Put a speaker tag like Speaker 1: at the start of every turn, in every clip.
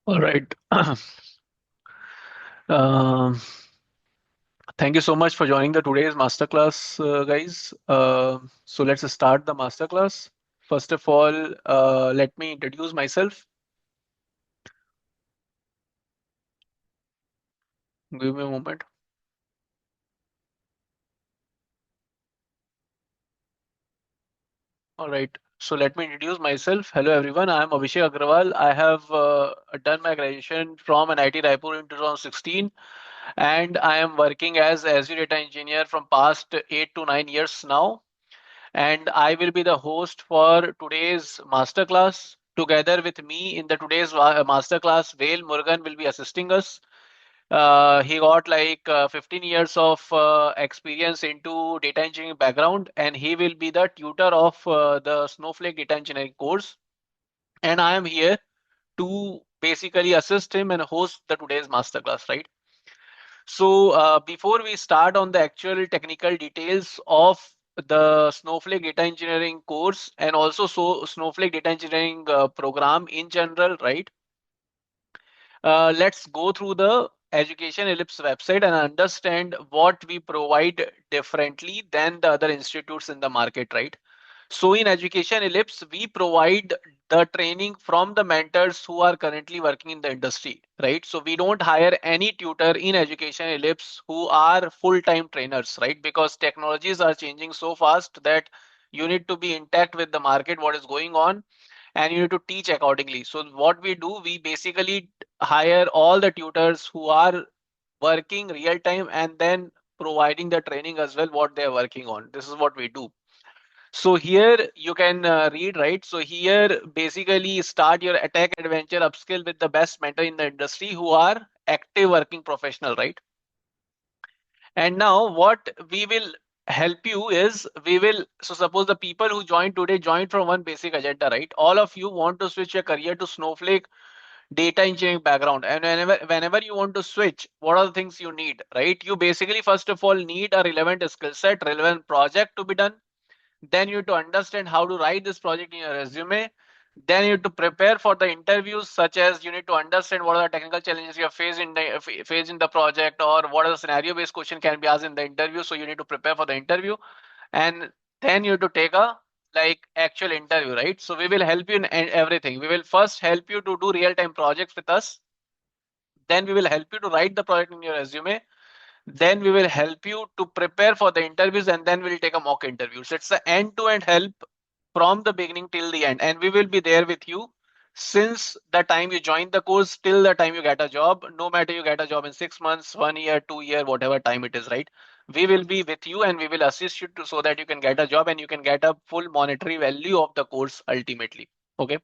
Speaker 1: All right. Um, Thank you so much for joining the today's masterclass, guys. So let's start the masterclass. First of all, let me introduce myself. Give me a moment. All right. So let me introduce myself. Hello, everyone. I am Abhishek Agrawal. I have done my graduation from an IT Raipur in 2016, and I am working as Azure Data Engineer from past 8 to 9 years now. And I will be the host for today's masterclass. Together with me in the today's masterclass, Vail Murugan will be assisting us. He got like 15 years of experience into data engineering background, and he will be the tutor of the Snowflake data engineering course. And I am here to basically assist him and host the today's masterclass, right? So before we start on the actual technical details of the Snowflake data engineering course and also Snowflake data engineering program in general, right? Let's go through the Education Ellipse website and understand what we provide differently than the other institutes in the market, right? So in Education Ellipse, we provide the training from the mentors who are currently working in the industry, right? So we don't hire any tutor in Education Ellipse who are full-time trainers, right? Because technologies are changing so fast that you need to be intact with the market, what is going on, and you need to teach accordingly. So what we do, we basically hire all the tutors who are working real time and then providing the training as well what they're working on. This is what we do. So here you can read, right? So here basically start your attack adventure upskill with the best mentor in the industry who are active working professional, right? And now what we will help you is so suppose the people who joined today joined from one basic agenda, right? All of you want to switch your career to Snowflake data engineering background, and whenever you want to switch, what are the things you need, right? You basically first of all need a relevant skill set, relevant project to be done. Then you have to understand how to write this project in your resume. Then you have to prepare for the interviews, such as you need to understand what are the technical challenges you have faced in the project, or what are the scenario based question can be asked in the interview. So you need to prepare for the interview, and then you have to take a like actual interview, right? So we will help you in everything. We will first help you to do real time projects with us. Then we will help you to write the project in your resume. Then we will help you to prepare for the interviews, and then we'll take a mock interview. So it's an end-to-end help from the beginning till the end, and we will be there with you since the time you join the course till the time you get a job. No matter you get a job in 6 months, 1 year, 2 year, whatever time it is, right? We will be with you and we will assist you to so that you can get a job and you can get a full monetary value of the course ultimately. Okay.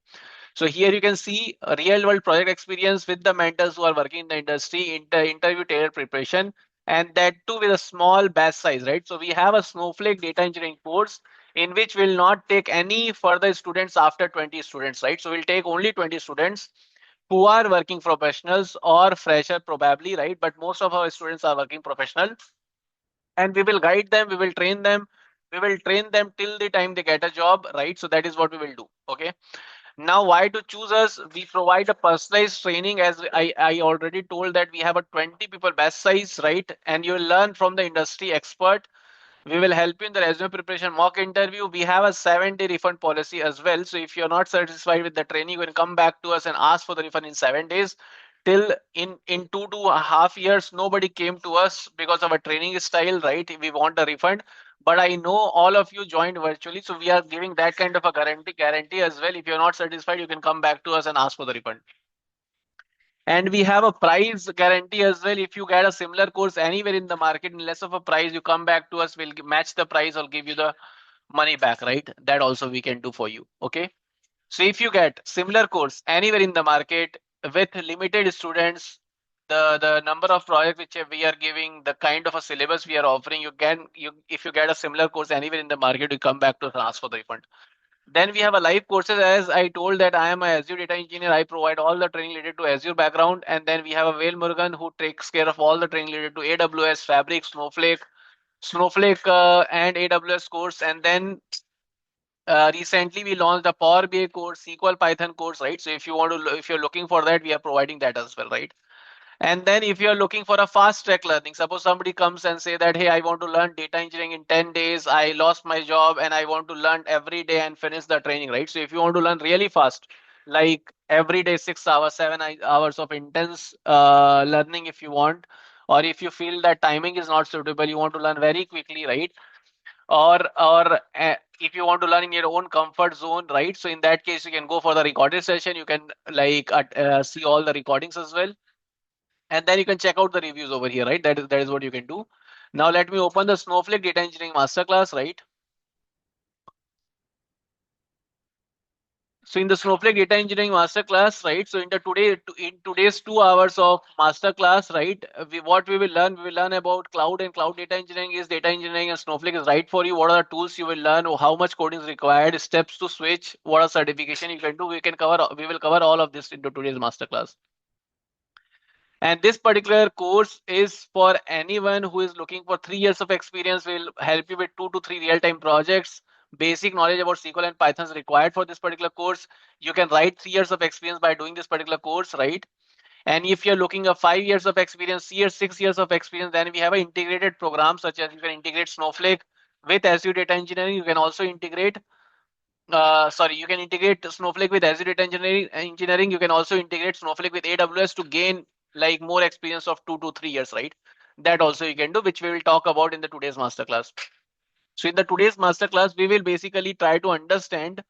Speaker 1: So here you can see a real world project experience with the mentors who are working in the industry, interview tailored preparation, and that too with a small batch size, right? So we have a Snowflake data engineering course in which we'll not take any further students after 20 students, right? So we'll take only 20 students who are working professionals or fresher probably, right? But most of our students are working professional, and we will guide them, we will train them, we will train them till the time they get a job, right? So that is what we will do. Okay. Now, why to choose us? We provide a personalized training, as I already told that we have a 20 people best size, right? And you will learn from the industry expert. We will help you in the resume preparation mock interview. We have a 7 day refund policy as well. So if you're not satisfied with the training, you can come back to us and ask for the refund in 7 days. Till in 2.5 years, nobody came to us because of a training style, right? We want a refund. But I know all of you joined virtually, so we are giving that kind of a guarantee as well. If you're not satisfied, you can come back to us and ask for the refund. And we have a price guarantee as well. If you get a similar course anywhere in the market in less of a price, you come back to us, we'll match the price or give you the money back, right? That also we can do for you. Okay. So if you get similar course anywhere in the market with limited students, the number of projects which we are giving, the kind of a syllabus we are offering, you if you get a similar course anywhere in the market, you come back to us and ask for the refund. Then we have a live courses. As I told that I am a Azure data engineer. I provide all the training related to Azure background. And then we have a Vail Murugan who takes care of all the training related to AWS, Fabric, Snowflake, and AWS course. And then recently we launched a Power BI course, SQL Python course, right? So if you want to, if you're looking for that, we are providing that as well, right? And then if you're looking for a fast track learning, suppose somebody comes and say that, hey, I want to learn data engineering in 10 days. I lost my job and I want to learn every day and finish the training, right? So if you want to learn really fast, like every day, 6 hours, 7 hours of intense learning, if you want, or if you feel that timing is not suitable, you want to learn very quickly, right? Or if you want to learn in your own comfort zone, right? So in that case, you can go for the recorded session. You can like see all the recordings as well, and then you can check out the reviews over here, right? That is what you can do. Now let me open the Snowflake Data Engineering Masterclass, right? So in the Snowflake Data Engineering Masterclass, right? So in today's 2 hours of masterclass, right? What we will learn about cloud and cloud data engineering is data engineering and Snowflake is right for you. What are the tools you will learn? How much coding is required? Steps to switch? What are certification you can do? We will cover all of this into today's masterclass. And this particular course is for anyone who is looking for 3 years of experience. Will help you with 2 to 3 real-time projects. Basic knowledge about SQL and Python is required for this particular course. You can write 3 years of experience by doing this particular course, right? And if you're looking at 5 years of experience, 6 years of experience, then we have an integrated program such as you can integrate Snowflake with Azure Data Engineering. You can also integrate you can integrate Snowflake with Azure Data Engineering. You can also integrate Snowflake with AWS to gain like more experience of 2 to 3 years, right? That also you can do, which we will talk about in the today's masterclass. So in the today's masterclass, we will basically try to understand,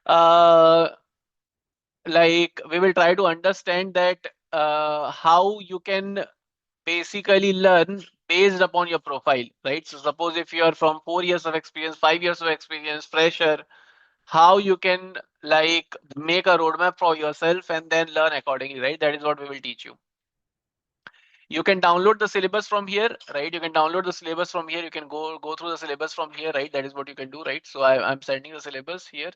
Speaker 1: uh, we will try to understand that how you can basically learn based upon your profile, right? So suppose if you are from 4 years of experience, 5 years of experience, fresher, how you can like make a roadmap for yourself and then learn accordingly, right? That is what we will teach you. You can download the syllabus from here, right? You can download the syllabus from here. You can go through the syllabus from here, right? That is what you can do, right? So I'm sending the syllabus here.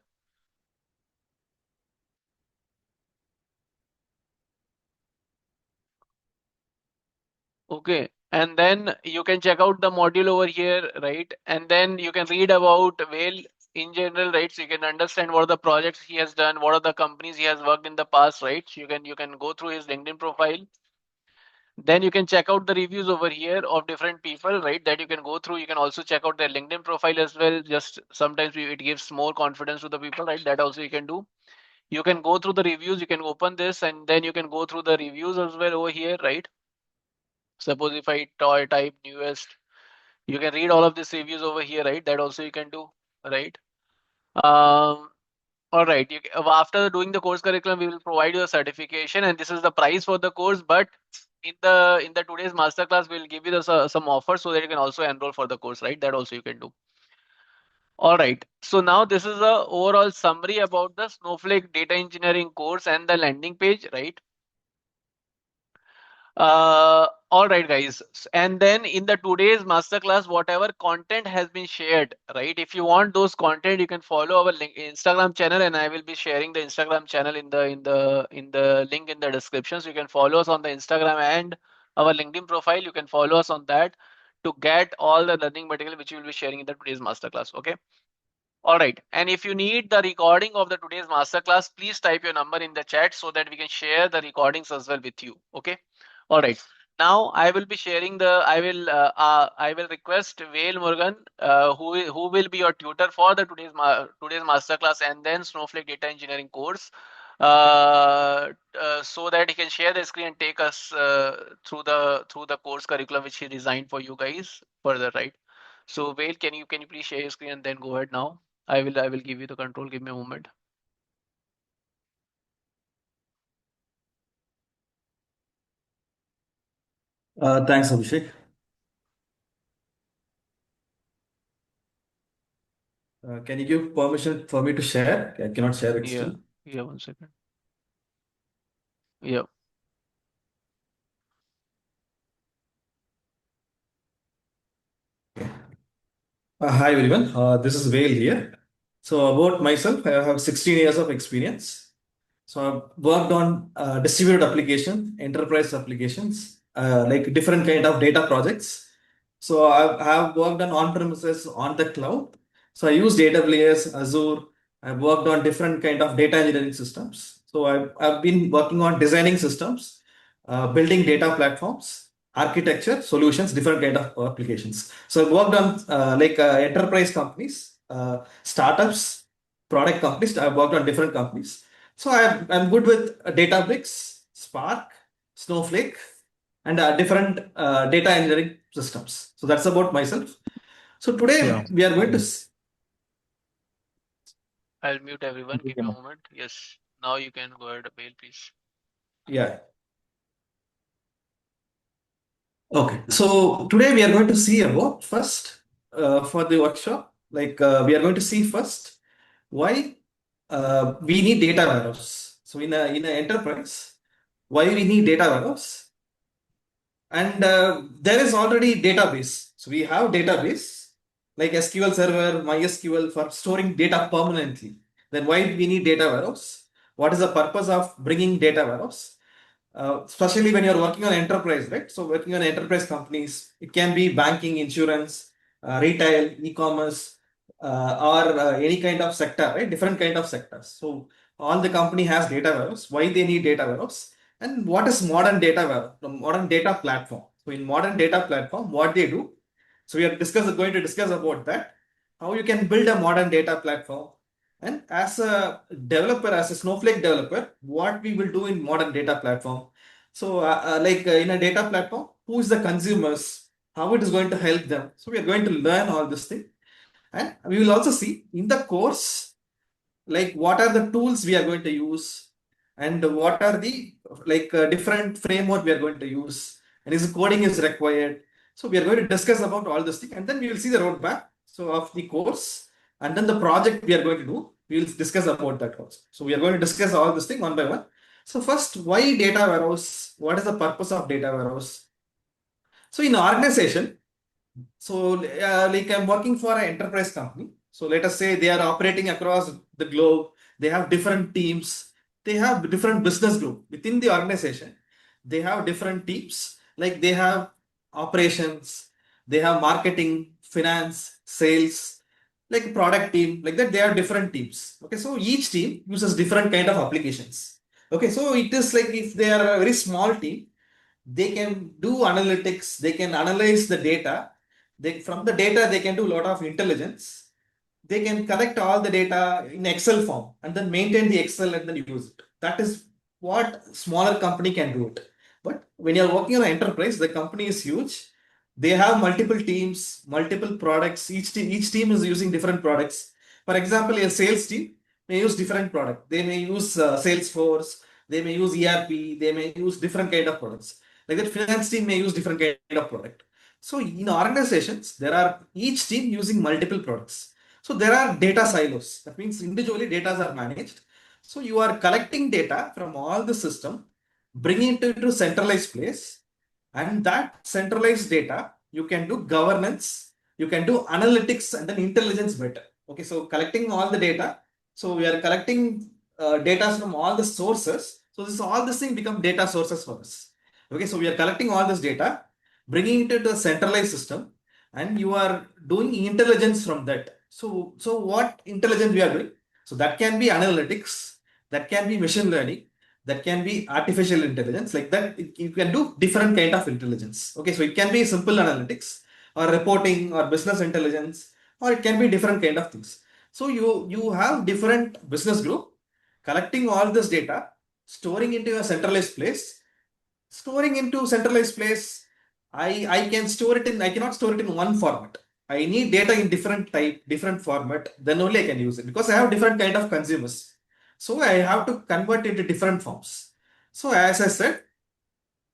Speaker 1: Okay. And then you can check out the module over here, right? And then you can read about Whale in general, right? So you can understand what are the projects he has done, what are the companies he has worked in the past, right? So you can go through his LinkedIn profile. Then you can check out the reviews over here of different people, right? That you can go through. You can also check out their LinkedIn profile as well. Just sometimes it gives more confidence to the people, right? That also you can do. You can go through the reviews. You can open this and then you can go through the reviews as well over here, right? Suppose if I type newest, you can read all of these reviews over here, right? That also you can do, right? Um, all right. After doing the course curriculum, we will provide you a certification, and this is the price for the course. But in the today's masterclass, we'll give you some offers so that you can also enroll for the course, right? That also you can do. All right. So now this is a overall summary about the Snowflake data engineering course and the landing page, right? All right, guys. And then in the today's masterclass, whatever content has been shared, right? If you want those content, you can follow our Instagram channel, and I will be sharing the Instagram channel in the link in the description. So you can follow us on the Instagram and our LinkedIn profile. You can follow us on that to get all the learning material which we will be sharing in the today's masterclass. Okay. All right. And if you need the recording of the today's masterclass, please type your number in the chat so that we can share the recordings as well with you. Okay. All right. Now I will be sharing I will request Vale Morgan, who will be your tutor for the today's masterclass and then Snowflake Data Engineering course, so that he can share the screen and take us through the course curriculum which he designed for you guys further, right? So Vale, can you please share your screen and then go ahead now? I will give you the control. Give me a moment.
Speaker 2: Thanks, Abhishek. Can you give permission for me to share? I cannot share it
Speaker 1: Yeah,
Speaker 2: still.
Speaker 1: yeah, 1 second. Yeah,
Speaker 2: Hi, everyone. This is Vale here. So, about myself, I have 16 years of experience. So, I've worked on distributed application, enterprise applications, like different kind of data projects. So, I have worked on on-premises, on the cloud. So I use AWS, Azure. I've worked on different kind of data engineering systems. So I've been working on designing systems, building data platforms, architecture, solutions, different kind of applications. So I've worked on enterprise companies, startups, product companies. I've worked on different companies. So I'm good with Databricks, Spark, Snowflake, and different data engineering systems. So that's about myself. So
Speaker 3: Yeah.
Speaker 2: today we are going to
Speaker 1: I'll mute everyone. Give me a moment. Yes. Now you can go ahead, Bail, please.
Speaker 2: yeah. Okay. So today we are going to see about first for the workshop, we are going to see first why we need data warehouse. So in a enterprise, why we need data warehouse, and there is already database. So we have database like SQL Server, MySQL for storing data permanently. Then why we need data warehouse? What is the purpose of bringing data warehouse? Especially when you're working on enterprise, right? So working on enterprise companies, it can be banking, insurance, retail, e-commerce, or any kind of sector, right? Different kind of sectors. So all the company has data warehouse. Why they need data warehouse? And what is modern data warehouse? The modern data platform. So in modern data platform, what they do? So we are going to discuss about that. How you can build a modern data platform, and as a developer, as a Snowflake developer, what we will do in modern data platform. So, in a data platform, who is the consumers, how it is going to help them. So, we are going to learn all this thing. And we will also see in the course, like what are the tools we are going to use, and what are the different framework we are going to use, and is coding is required. So we are going to discuss about all this thing, and then we will see the roadmap so of the course, and then the project we are going to do, we will discuss about that also. So we are going to discuss all this thing one by one. So first, why data warehouse? What is the purpose of data warehouse? So in organization, I'm working for an enterprise company. So let us say they are operating across the globe. They have different teams. They have different business group within the organization. They have different teams. Like they have operations, they have marketing, finance, sales, like product team, like that. They have different teams. Okay, so each team uses different kind of applications. Okay, so it is like if they are a very small team, they can do analytics, they can analyze the data, from the data they can do a lot of intelligence, they can collect all the data in Excel form and then maintain the Excel and then use it. That is what smaller company can do it. But when you're working on an enterprise, the company is huge. They have multiple teams, multiple products. Each team is using different products. For example, a sales team may use different product. They may use Salesforce. They may use ERP. They may use different kind of products. Like that, finance team may use different kind of product. So in organizations, there are each team using multiple products. So there are data silos. That means individually data are managed. So you are collecting data from all the system, bringing it into centralized place, and that centralized data you can do governance, you can do analytics and then intelligence better. Okay, so collecting all the data. So we are collecting data from all the sources. So all this thing become data sources for us. Okay, so we are collecting all this data, bringing it into a centralized system, and you are doing intelligence from that. So what intelligence we are doing? So that can be analytics, that can be machine learning, that can be artificial intelligence. Like that, you can do different kind of intelligence. Okay, so it can be simple analytics or reporting or business intelligence, or it can be different kind of things. So you have different business group collecting all this data, storing into a centralized place. Storing into centralized place, I can store it in, I cannot store it in one format. I need data in different type, different format, then only I can use it, because I have different kind of consumers. So I have to convert into different forms. So as I said,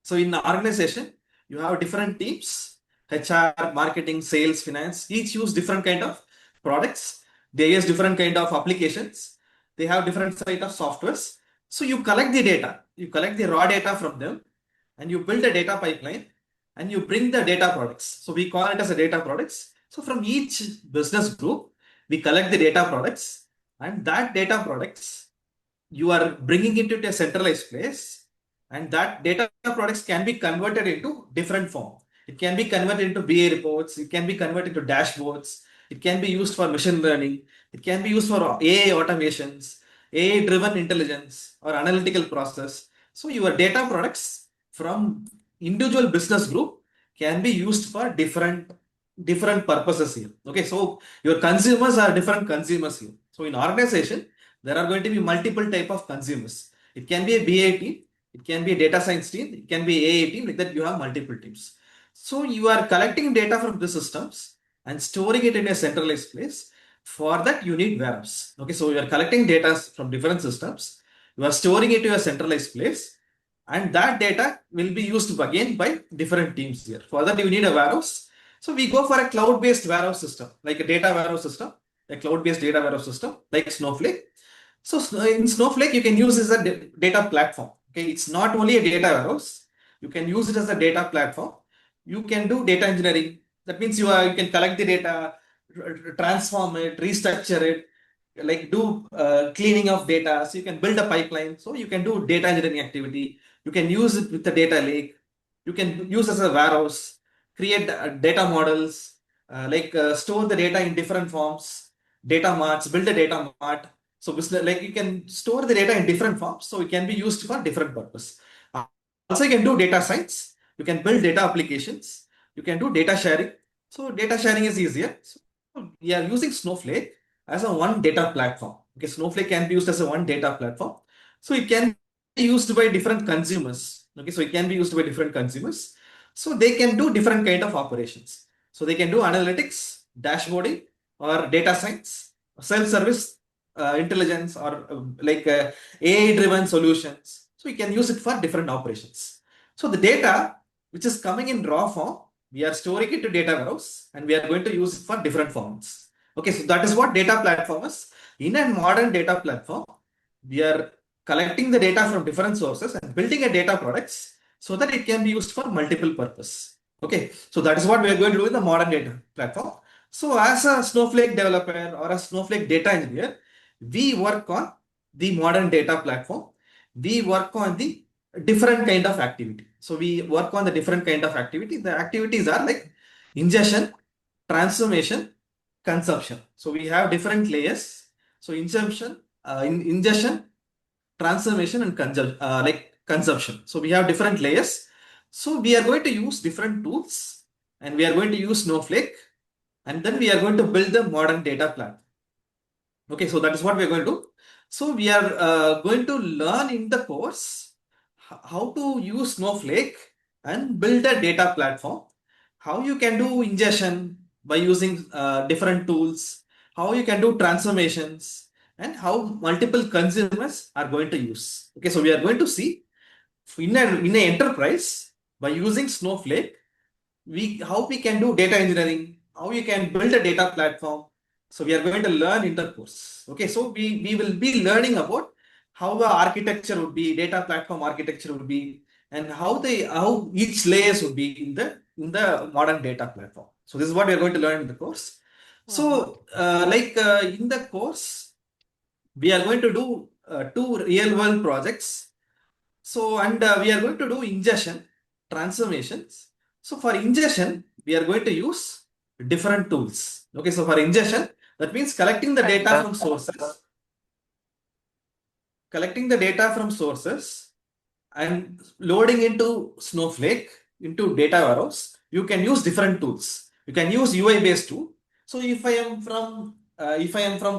Speaker 2: so in the organization, you have different teams, HR, marketing, sales, finance, each use different kind of products. They use different kind of applications. They have different set of softwares. So you collect the data, you collect the raw data from them, and you build a data pipeline, and you bring the data products. So we call it as a data products. So from each business group, we collect the data products, and that data products you are bringing it into a centralized place, and that data products can be converted into different form. It can be converted into BA reports, it can be converted to dashboards, It can be used for machine learning. It can be used for AI automations, AI driven intelligence, or analytical process. So your data products from individual business group can be used for different purposes here. Okay, so your consumers are different consumers here. So in organization, there are going to be multiple type of consumers. It can be a BA team, it can be a data science team, it can be AI team, like that you have multiple teams. So you are collecting data from the systems and storing it in a centralized place. For that, you need warehouse. Okay, so you are collecting data from different systems. You are storing it to a centralized place, and that data will be used again by different teams here. For that, you need a warehouse. So we go for a cloud-based warehouse system, like a data warehouse system, a cloud-based data warehouse system, like Snowflake. So in Snowflake, you can use it as a data platform. Okay, it's not only a data warehouse. You can use it as a data platform. You can do data engineering. That means you can collect the data, transform it, restructure it, like do cleaning of data. So you can build a pipeline. So you can do data engineering activity. You can use it with the data lake. You can use as a warehouse, create data models, store the data in different forms, data marts, build a data mart. So business, like you can store the data in different forms, so it can be used for different purpose. Also, you can do data science. You can build data applications. You can do data sharing. So data sharing is easier. So we are using Snowflake as a one data platform. Okay, Snowflake can be used as a one data platform. So it can be used by different consumers. Okay, so it can be used by different consumers. So they can do different kind of operations. So they can do analytics, dashboarding, or data science, self-service intelligence, or AI-driven solutions. So you can use it for different operations. So the data which is coming in raw form, we are storing it to data warehouse and we are going to use it for different formats. Okay, so that is what data platform is. In a modern data platform, we are collecting the data from different sources and building a data products so that it can be used for multiple purpose. Okay, so that is what we are going to do in the modern data platform. So as a Snowflake developer or a Snowflake data engineer, we work on the modern data platform. We work on the different kind of activity. So we work on the different kind of activity. The activities are like ingestion, transformation, consumption. So we have different layers. So ingestion, transformation, and consumption. So we have different layers. So we are going to use different tools, and we are going to use Snowflake, and then we are going to build the modern data platform. Okay, so that is what we are going to do. So we are going to learn in the course how to use Snowflake and build a data platform, how you can do ingestion by using different tools, how you can do transformations, and how multiple consumers are going to use. Okay, so we are going to see in an enterprise by using Snowflake how we can do data engineering, how you can build a data platform. So we are going to learn in the course. Okay, so we will be learning about how the architecture would be, data platform architecture would be, and how each layers would be in the modern data platform. So this is what we are going to learn in the course.
Speaker 1: Mhm.
Speaker 2: So in the course, we are going to do two real world projects. So, and we are going to do ingestion, transformations. So for ingestion, we are going to use different tools. Okay, so for ingestion, that means
Speaker 1: And
Speaker 2: collecting the data from sources and loading into Snowflake, into data warehouse, you can use different tools. You can use UI based tool. So if I am from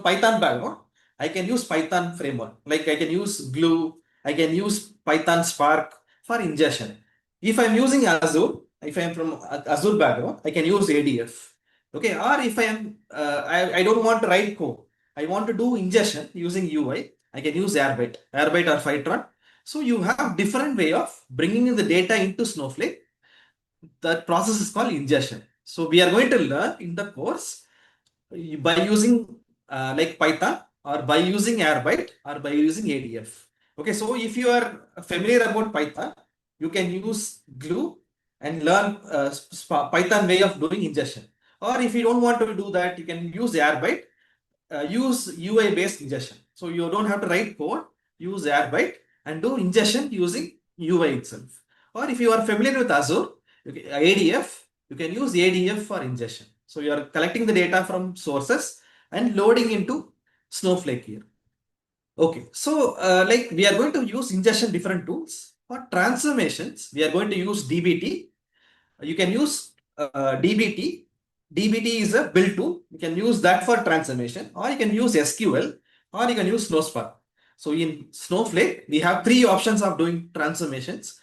Speaker 2: Python background, I can use Python framework. Like I can use Glue, I can use Python Spark for ingestion. If I'm using Azure, if I am from Azure background, I can use ADF. Okay, or if I don't want to write code, I want to do ingestion using UI, I can use Airbyte or Fivetran. So you have different way of bringing in the data into Snowflake. That process is called ingestion. So we are going to learn in the course by using like Python or by using Airbyte or by using ADF. Okay, so if you are familiar about Python, you can use Glue and learn Python way of doing ingestion. Or if you don't want to do that, you can use Airbyte, use UI based ingestion. So you don't have to write code, use Airbyte and do ingestion using UI itself. Or if you are familiar with Azure, ADF, you can use ADF for ingestion. So you are collecting the data from sources and loading into Snowflake here. Okay, so like we are going to use ingestion different tools. For transformations, we are going to use DBT. You can use DBT. DBT is a build tool. You can use that for transformation, or you can use SQL, or you can use Snowspark. So in Snowflake, we have three options of doing transformations.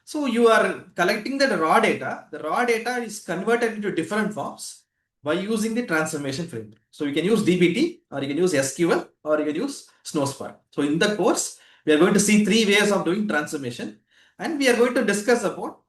Speaker 2: So you are collecting the raw data. The raw data is converted into different forms by using the transformation framework. So you can use DBT, or you can use SQL, or you can use Snowspark. So in the course, we are going to see three ways of doing transformation, and we are going to discuss about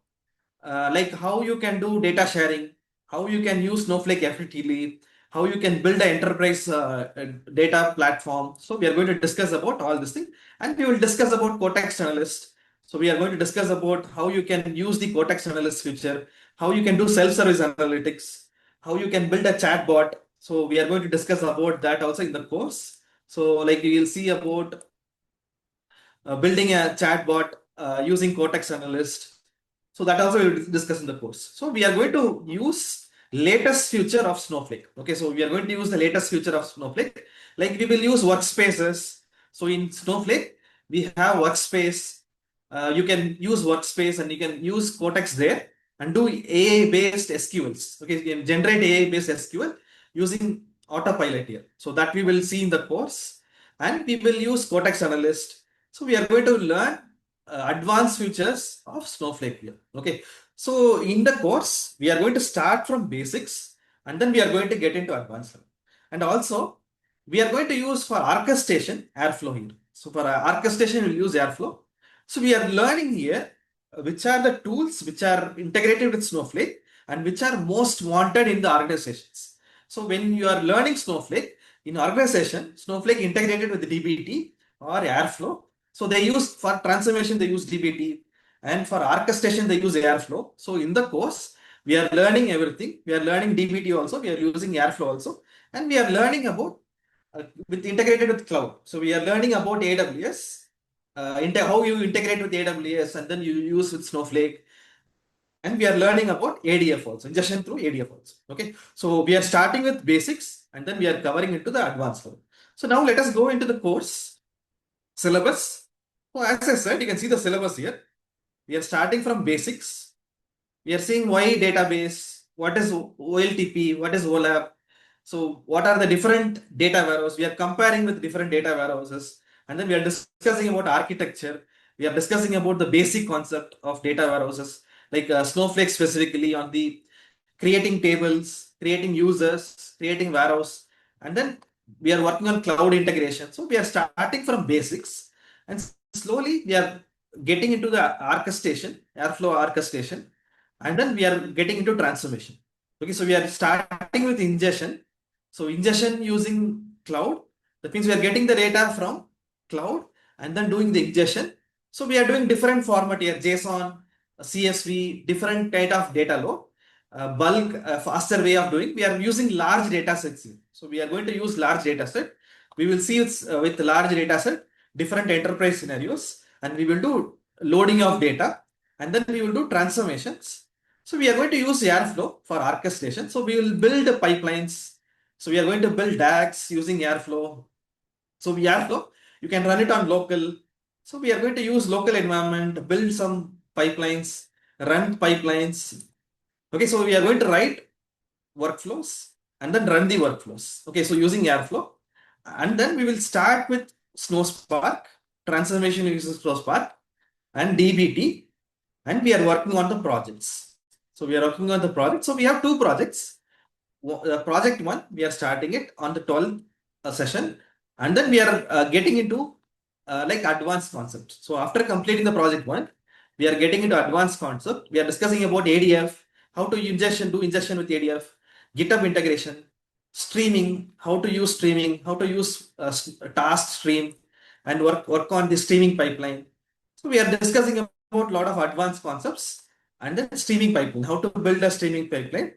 Speaker 2: like how you can do data sharing, how you can use Snowflake effectively, how you can build an enterprise data platform. So we are going to discuss about all this thing, and we will discuss about Cortex Analyst. So we are going to discuss about how you can use the Cortex Analyst feature, how you can do self-service analytics, how you can build a chatbot. So we are going to discuss about that also in the course. So like you will see about building a chatbot using Cortex Analyst. So that also we will discuss in the course. So we are going to use latest feature of Snowflake. Okay, so we are going to use the latest feature of Snowflake. Like we will use workspaces. So in Snowflake, we have workspace. You can use workspace and you can use Cortex there and do AI-based SQLs. Okay, you can generate AI-based SQL using autopilot here. So that we will see in the course. And we will use Cortex Analyst. So we are going to learn advanced features of Snowflake here. Okay, so in the course, we are going to start from basics and then we are going to get into advanced level. And also, we are going to use for orchestration Airflow here. So for orchestration, we'll use Airflow. So we are learning here which are the tools which are integrated with Snowflake and which are most wanted in the organizations. So when you are learning Snowflake, in organization, Snowflake integrated with dbt or Airflow. So they use for transformation, they use dbt, and for orchestration, they use Airflow. So in the course, we are learning everything. We are learning dbt also, we are using Airflow also, and we are learning about with integrated with cloud. So we are learning about AWS, how you integrate with AWS, and then you use with Snowflake. And we are learning about ADF also, ingestion through ADF also. Okay, so we are starting with basics and then we are covering into the advanced level. So now let us go into the course syllabus. So as I said, you can see the syllabus here. We are starting from basics. We are seeing why database, what is OLTP, what is OLAP. So what are the different data warehouses? We are comparing with different data warehouses. And then we are discussing about architecture. We are discussing about the basic concept of data warehouses, like Snowflake specifically on the creating tables, creating users, creating warehouse. And then we are working on cloud integration. So we are starting from basics and slowly we are getting into the orchestration, Airflow orchestration, and then we are getting into transformation. Okay, so we are starting with ingestion. So ingestion using cloud, that means we are getting the data from cloud and then doing the ingestion. So we are doing different format here, JSON, CSV, different kind of data load, bulk, faster way of doing. We are using large data sets here. So we are going to use large data set. We will see with large data set, different enterprise scenarios, and we will do loading of data, and then we will do transformations. So we are going to use Airflow for orchestration. So we will build pipelines. So we are going to build DAGs using Airflow. So we Airflow, you can run it on local. So we are going to use local environment, build some pipelines, run pipelines. Okay, so we are going to write workflows and then run the workflows. Okay, so using Airflow. And then we will start with Snowspark, transformation using Snowspark and DBT, and we are working on the projects. So we are working on the project. So we have two projects. Project one, we are starting it on the 12th session, and then we are getting into like advanced concepts. So after completing the project one, we are getting into advanced concept. We are discussing about ADF, how to do ingestion with ADF, GitHub integration, streaming, how to use streaming, how to use task stream, and work on the streaming pipeline. So we are discussing about a lot of advanced concepts and then streaming pipeline, how to build a streaming pipeline.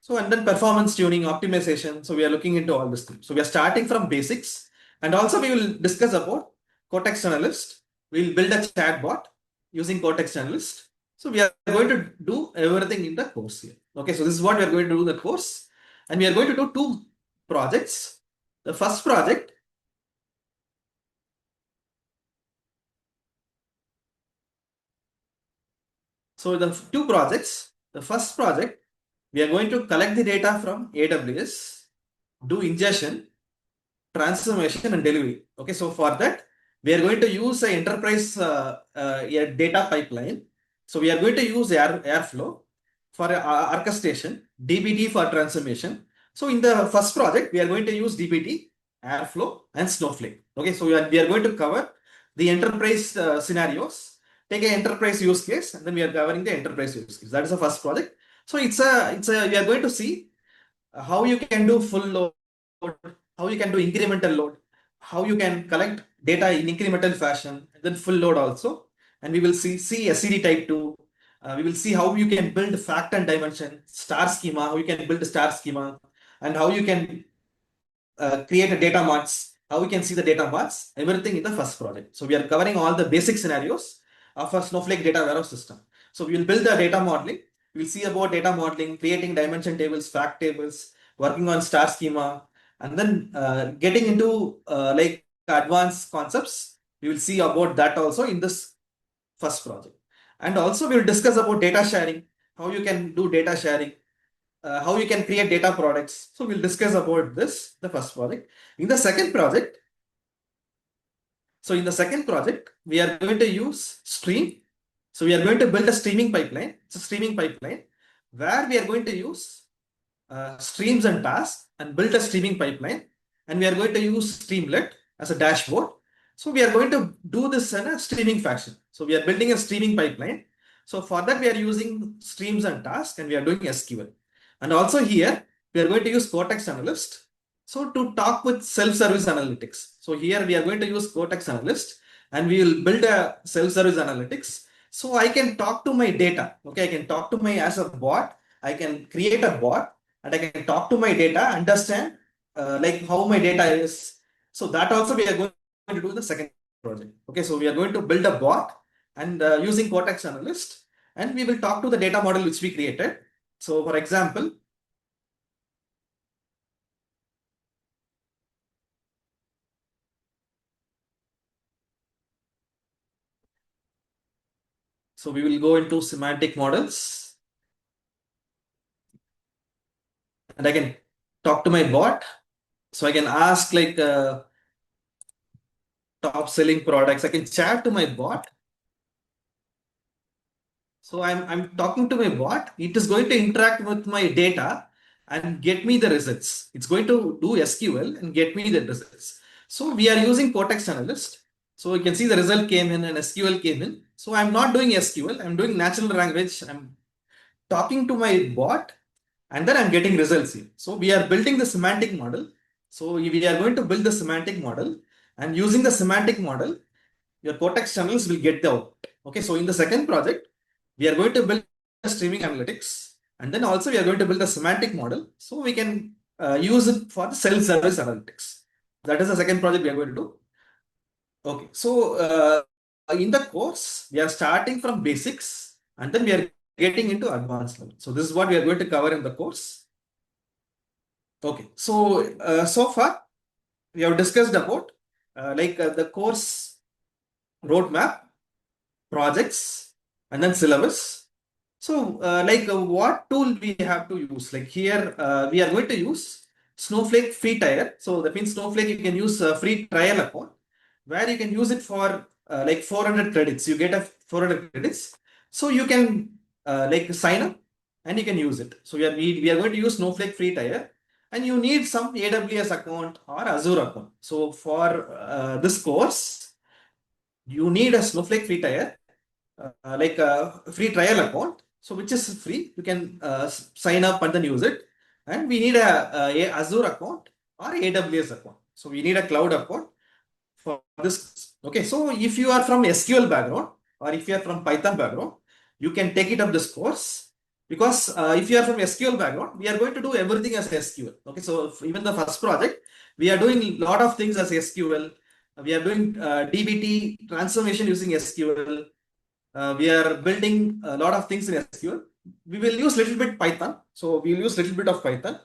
Speaker 2: So and then performance tuning, optimization. So we are looking into all this thing. So we are starting from basics, and also we will discuss about Cortex Analyst. We will build a chatbot using Cortex Analyst. So we are going to do everything in the course here. Okay, so this is what we are going to do in the course. and we are going to do two projects. The first project, so the two projects, the first project, we are going to collect the data from AWS, do ingestion, transformation and delivery. Okay, so for that, we are going to use a enterprise a data pipeline. So we are going to use Airflow for orchestration, dbt for transformation. So in the first project, we are going to use dbt, Airflow and Snowflake. Okay, so we are going to cover the enterprise scenarios, take an enterprise use case, and then we are covering the enterprise use case. That is the first project. So we are going to see how you can do full load, how you can do incremental load, how you can collect data in incremental fashion, and then full load also. And we will see SCD type 2. We will see how you can build fact and dimension, star schema, how you can build a star schema, and how you can create a data marts, how we can see the data marts, everything in the first project. So we are covering all the basic scenarios of a Snowflake data warehouse system. So we will build the data modeling. We will see about data modeling, creating dimension tables, fact tables, working on star schema, and then getting into like advanced concepts. We will see about that also in this first project. And also we will discuss about data sharing, how you can do data sharing, how you can create data products. So we'll discuss about this, the first project. In the second project, we are going to use stream. So we are going to build a streaming pipeline. It's a streaming pipeline where we are going to use streams and tasks and build a streaming pipeline. And we are going to use Streamlit as a dashboard. So we are going to do this in a streaming fashion. So we are building a streaming pipeline. So for that, we are using streams and tasks and we are doing SQL. And also here, we are going to use Cortex Analyst. So to talk with self-service analytics. So here we are going to use Cortex Analyst and we will build a self-service analytics. So I can talk to my data. Okay, I can talk to my as a bot. I can create a bot and I can talk to my data, understand like how my data is. So that also we are going to do in the second project. Okay, so we are going to build a bot and using Cortex Analyst, and we will talk to the data model which we created. So for example, so we will go into semantic models and I can talk to my bot. So I can ask like top selling products. I can chat to my bot. So I'm talking to my bot. It is going to interact with my data and get me the results. It's going to do SQL and get me the results. So we are using Cortex Analyst. So you can see the result came in and SQL came in. So I'm not doing SQL. I'm doing natural language. I'm talking to my bot and then I'm getting results here. So we are building the semantic model. So we are going to build the semantic model, and using the semantic model, your Cortex channels will get the output. Okay, so in the second project, we are going to build a streaming analytics, and then also we are going to build a semantic model so we can use it for the self-service analytics. That is the second project we are going to do. Okay, so in the course, we are starting from basics and then we are getting into advanced level. So this is what we are going to cover in the course. Okay, so so far we have discussed about the course roadmap, projects, and then syllabus. So, what tool we have to use? Like here, we are going to use Snowflake free tier. So that means Snowflake you can use a free trial account where you can use it for like 400 credits. You get a 400 credits, so you can like sign up and you can use it. So we are going to use Snowflake free tier, and you need some AWS account or Azure account. So for this course, you need a Snowflake free tier like a free trial account, so which is free. You can sign up and then use it. And we need a Azure account or AWS account. So we need a cloud account for this. Okay, so if you are from SQL background or if you are from Python background, you can take it up this course, because if you are from SQL background, we are going to do everything as SQL. Okay, so even the first project, we are doing a lot of things as SQL. We are doing DBT transformation using SQL. We are building a lot of things in SQL. We will use little bit Python. So we will use little bit of Python.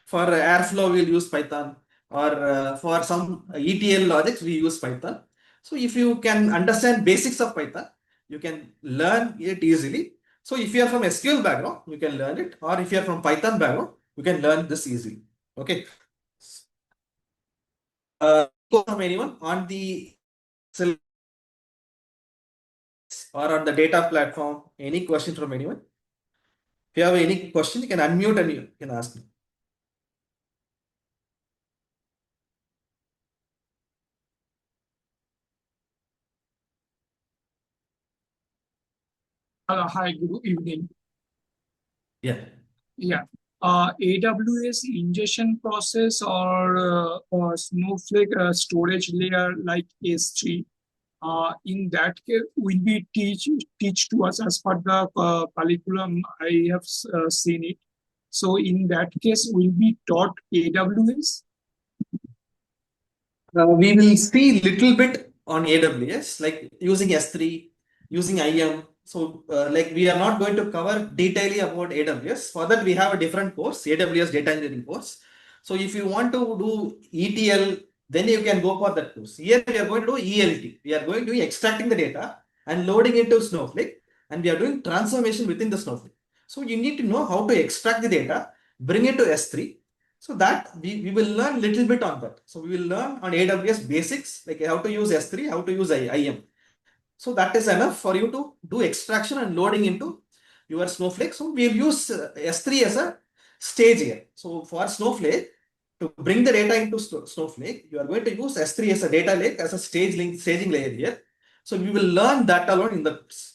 Speaker 2: For Airflow, we'll use Python, or for some ETL logics, we use Python. So if you can understand basics of Python, you can learn it easily. So if you are from SQL background, you can learn it, or if you are from Python background, you can learn this easily. Okay. From anyone on the or on the data platform, any question from anyone? If you have any question, you can unmute and you can ask me.
Speaker 3: Hi, good evening.
Speaker 2: Yeah.
Speaker 3: Yeah. AWS ingestion process or Snowflake storage layer like S3. In that case, will be teach to us as per the curriculum. I have seen it. So in that case, will be taught AWS.
Speaker 2: We will see little bit on AWS, like using S3, using IM. So, like we are not going to cover detailing about AWS. For that, we have a different course, AWS Data Engineering course. So, if you want to do ETL, then you can go for that course. Here, we are going to do ELT. We are going to be extracting the data and loading it to Snowflake, and we are doing transformation within the Snowflake. So, you need to know how to extract the data, bring it to S3. So that we will learn little bit on that. So we will learn on AWS basics, like how to use S3, how to use IM. So that is enough for you to do extraction and loading into your Snowflake. So we'll use S3 as a stage here. So for Snowflake, to bring the data into Snowflake, you are going to use S3 as a data lake, as a staging layer here. So we will learn that alone in the course.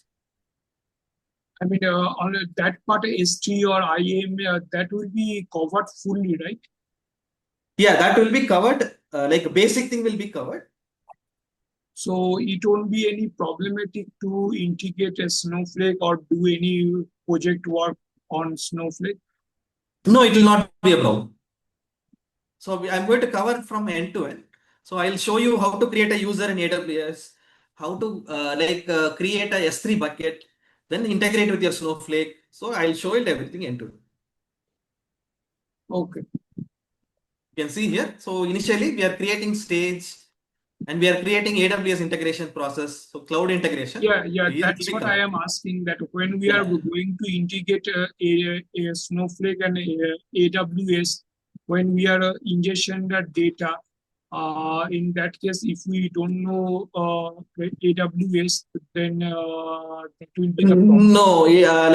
Speaker 3: I mean, on that part, S3 or IAM, that will be covered fully, right?
Speaker 2: Yeah, that will be covered. Like basic thing will be covered.
Speaker 3: So it won't be any problematic to integrate a Snowflake or do any project work on Snowflake.
Speaker 2: No, it will not be a problem. So I'm going to cover from end to end. So I'll show you how to create a user in AWS, how to create a S3 bucket, then integrate with your Snowflake. So I'll show it everything end to end.
Speaker 3: Okay.
Speaker 2: You can see here. So initially we are creating stage and we are creating AWS integration process. So cloud integration.
Speaker 3: Yeah,
Speaker 2: So here it will
Speaker 3: that's
Speaker 2: be
Speaker 3: what I
Speaker 2: covered.
Speaker 3: am asking. That when we are
Speaker 2: Yeah.
Speaker 3: going to integrate a Snowflake and AWS, when we are ingestion the data, in that case, if we don't know AWS, then that will be the problem.
Speaker 2: No, yeah,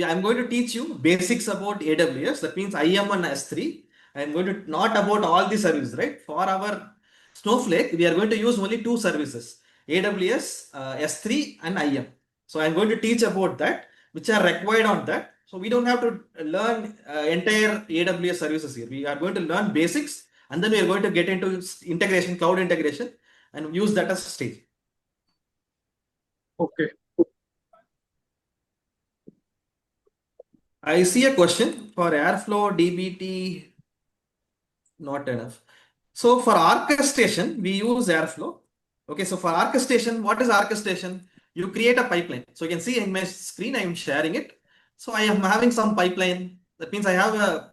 Speaker 2: I'm going to teach you basics about AWS. That means IAM and S3. I'm going to not about all the services, right? For our Snowflake, we are going to use only two services, AWS, S3, and IAM. So I'm going to teach about that, which are required on that. So we don't have to learn entire AWS services here. We are going to learn basics, and then we are going to get into integration, cloud integration, and use that as a stage.
Speaker 3: Okay.
Speaker 2: I see a question for Airflow DBT, not enough. So for orchestration, we use Airflow. Okay, so for orchestration, what is orchestration? You create a pipeline. So you can see in my screen, I am sharing it. So I am having some pipeline. That means I have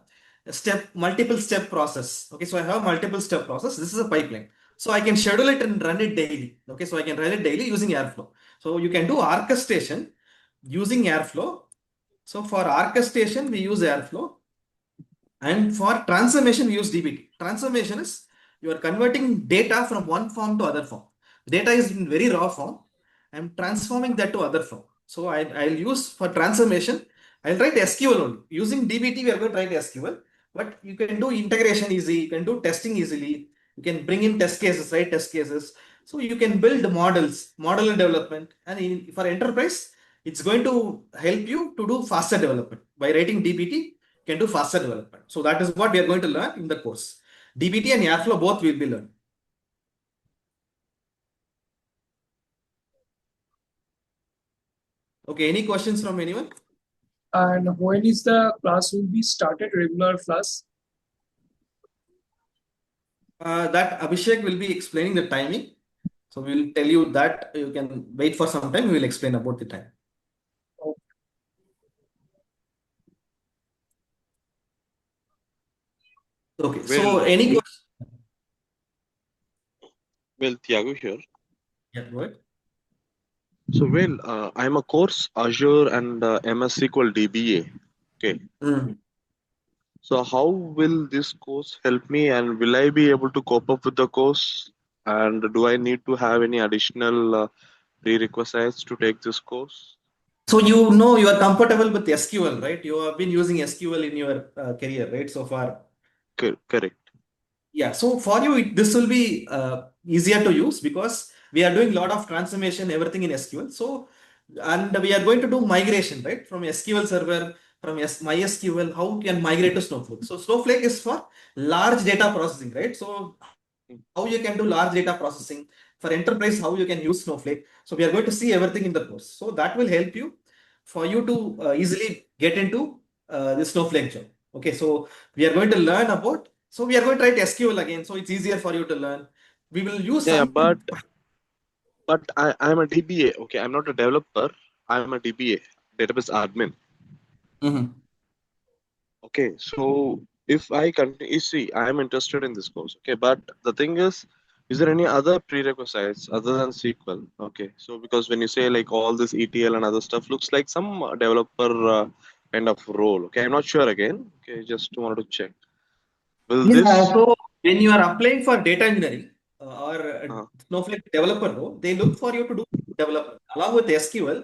Speaker 2: multiple step process. Okay, so I have multiple step process. This is a pipeline. So I can schedule it and run it daily. Okay, so I can run it daily using Airflow. So you can do orchestration using Airflow. So for orchestration, we use Airflow. And for transformation, we use DBT. Transformation is you are converting data from one form to other form. Data is in very raw form. I'm transforming that to other form. So I'll use for transformation, I'll write SQL only. Using DBT, we are going to write SQL, but you can do integration easy, you can do testing easily, you can bring in test cases, write test cases. So you can build models, model development, and for enterprise, it's going to help you to do faster development. By writing DBT, can do faster development. So that is what we are going to learn in the course. DBT and Airflow both will be learned. Okay, any questions from anyone?
Speaker 3: And when is the class will be started? Regular class?
Speaker 2: That Abhishek will be explaining the timing. So we'll tell you that you can wait for some time. We will explain about the time. Okay, so
Speaker 4: Well,
Speaker 2: any question?
Speaker 4: Thiago here.
Speaker 2: Yeah, go ahead.
Speaker 4: I'm a course Azure and MS SQL DBA. Okay,
Speaker 2: Mm.
Speaker 4: so how will this course help me, and will I be able to cope up with the course? And do I need to have any additional prerequisites to take this course?
Speaker 2: So you know you are comfortable with SQL, right? You have been using SQL in your career, right? So far.
Speaker 4: Correct.
Speaker 2: Yeah, so for you, this will be easier to use because we are doing a lot of transformation, everything in SQL. So, and we are going to do migration, right? From SQL Server, from MySQL, how we can migrate to Snowflake. So Snowflake is for large data processing, right? So how you can do large data processing for enterprise, how you can use Snowflake. So we are going to see everything in the course. So that will help you for you to easily get into the Snowflake job. Okay, so we are going to learn about, so we are going to write SQL again, so it's easier for you to learn. We will use
Speaker 4: Yeah,
Speaker 2: some.
Speaker 4: I'm a DBA. Okay, I'm not a developer. I'm a DBA, database admin.
Speaker 2: Mhm.
Speaker 4: Okay, so if I continue, you see, I am interested in this course. Okay, but the thing is there any other prerequisites other than SQL? Okay, so because when you say like all this ETL and other stuff looks like some developer kind of role. Okay, I'm not sure again. Okay, just wanted to check. Will
Speaker 2: Yeah,
Speaker 4: this?
Speaker 2: so when you are applying for data engineering or
Speaker 4: Uh,
Speaker 2: Snowflake developer role, they look for you to do development along with SQL.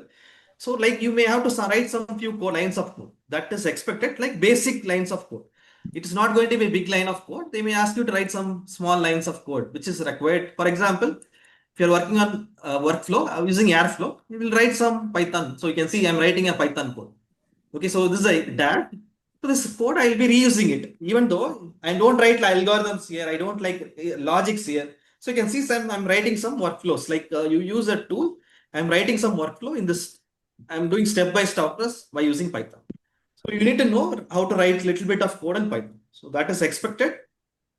Speaker 2: So like you may have to write some few lines of code that is expected, like basic lines of code. It's not going to be a big line of code. They may ask you to write some small lines of code, which is required. For example, if you're working on workflow using Airflow, you will write some Python. So you can see I'm writing a Python code. Okay, so this is a DAG. So this code I'll be reusing it, even though I don't write algorithms here. I don't like logics here. So you can see I'm writing some workflows. Like you use a tool, I'm writing some workflow in this. I'm doing step by step process by using Python. So you need to know how to write little bit of code in Python. So that is expected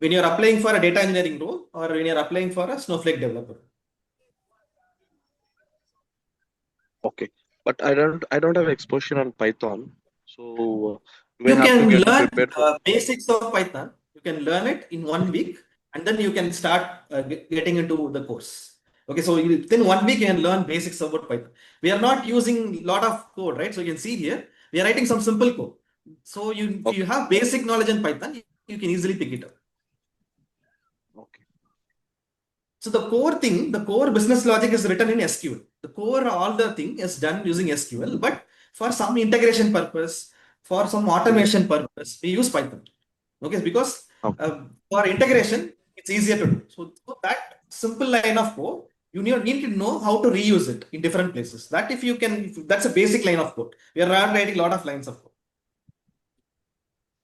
Speaker 2: when you're applying for a data engineering role or when you're applying for a Snowflake developer.
Speaker 4: okay, but I don't have exposure on Python. So do I
Speaker 2: You
Speaker 4: have to
Speaker 2: can
Speaker 4: get
Speaker 2: learn
Speaker 4: prepared for?
Speaker 2: basics of Python. You can learn it in 1 week, and then you can start getting into the course. Okay, so within 1 week you can learn basics about Python. We are not using a lot of code, right? So you can see here we are writing some simple code. So if you
Speaker 4: Okay,
Speaker 2: have basic knowledge in Python, you can easily pick it up.
Speaker 4: okay,
Speaker 2: So the core thing, the core business logic is written in SQL. The core, all the thing is done using SQL, but for some integration purpose, for some
Speaker 4: mhm,
Speaker 2: automation purpose, we use Python. Okay, because
Speaker 4: okay,
Speaker 2: for integration, it's easier to do. So that simple line of code, you need to know how to reuse it in different places. That if you can, that's a basic line of code. We are not writing a lot of lines of code.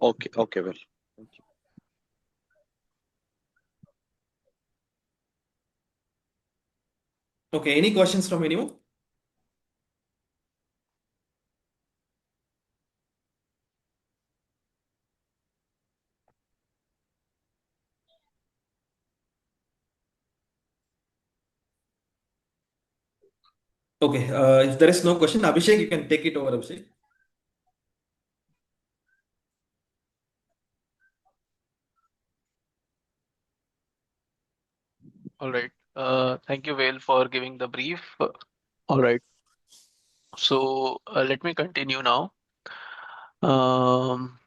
Speaker 4: okay, okay. Well, thank you.
Speaker 2: Okay, any questions from anyone? Okay, if there is no question, Abhishek, you can take it over, Abhishek.
Speaker 1: All right. Thank you, Vale, for giving the brief. All right. So let me continue now. Um,